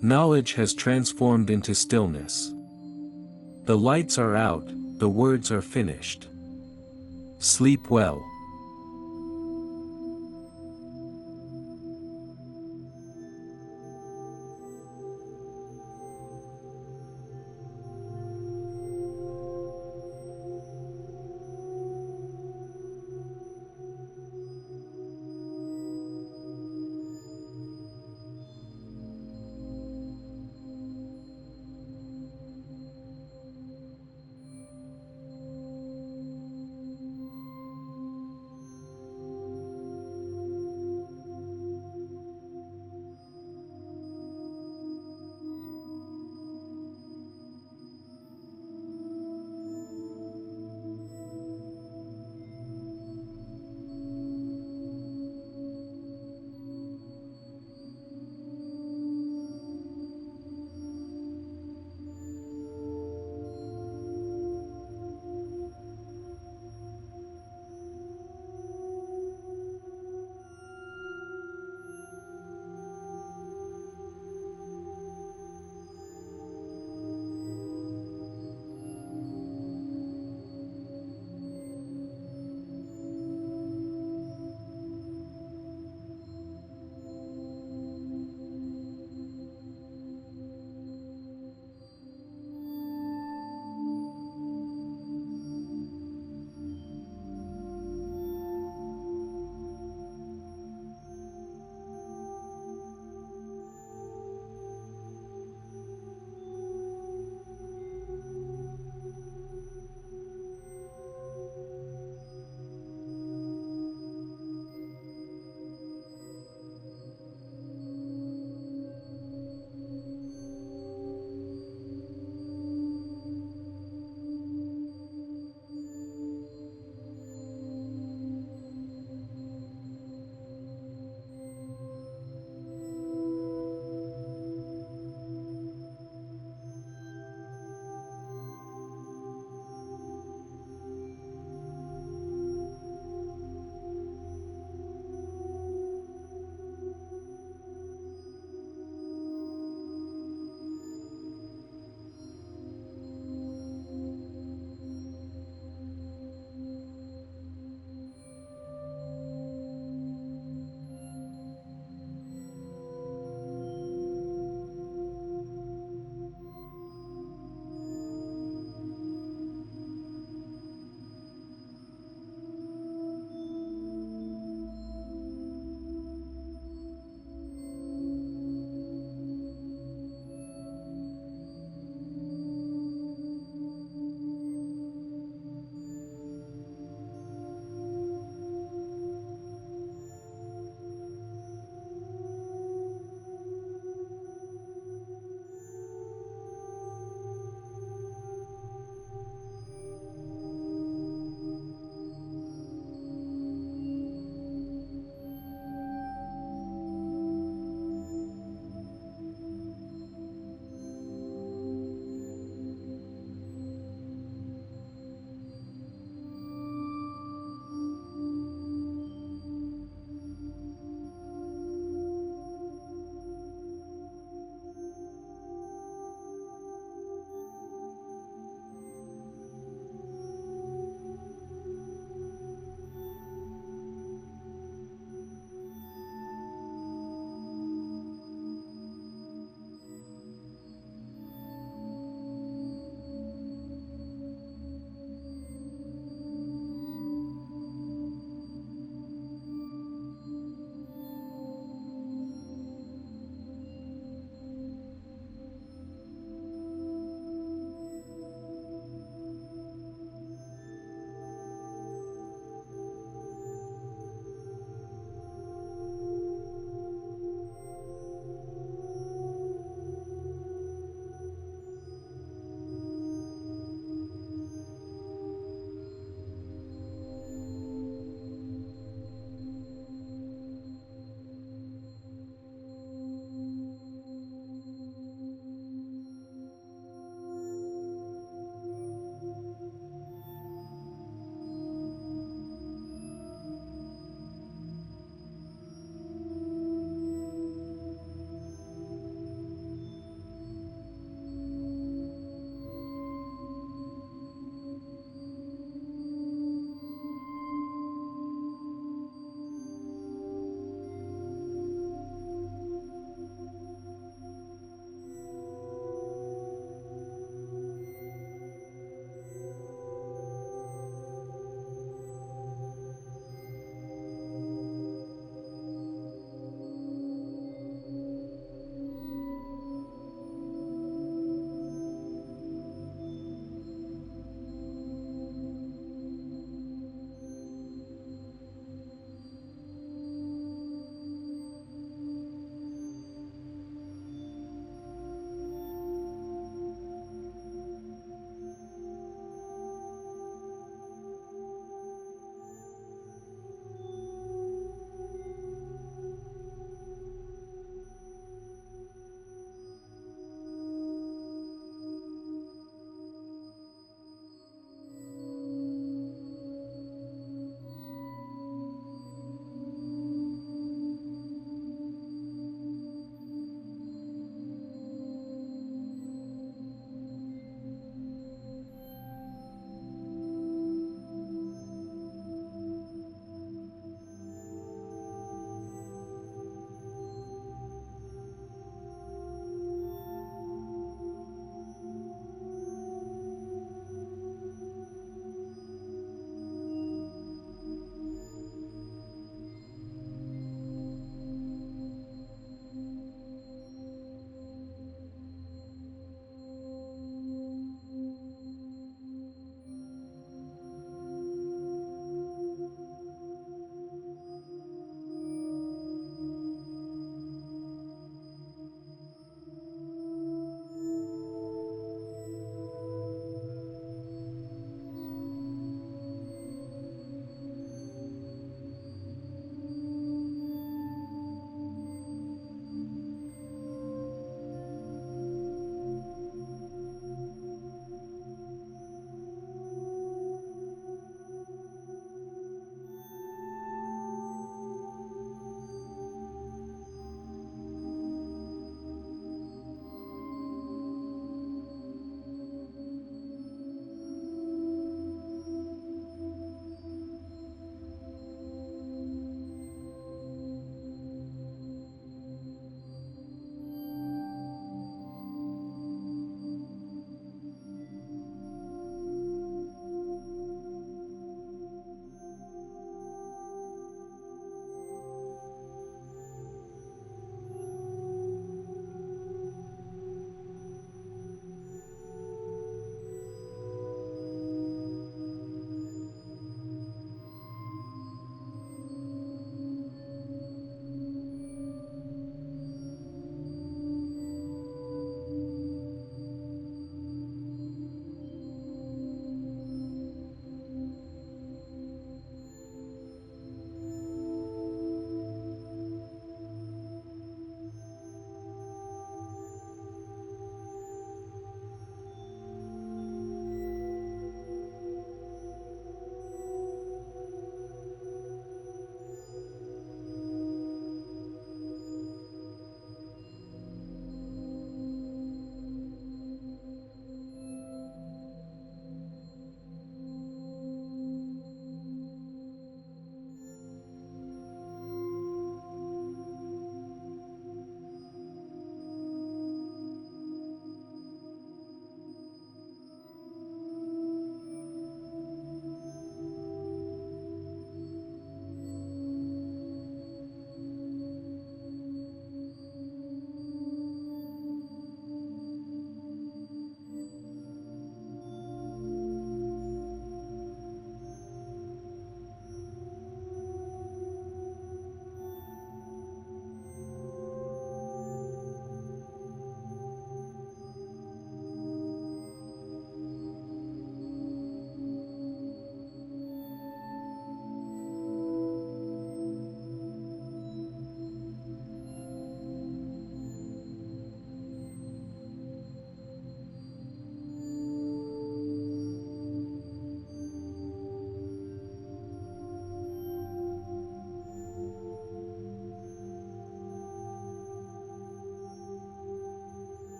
Knowledge has transformed into stillness. The lights are out, the words are finished. Sleep well.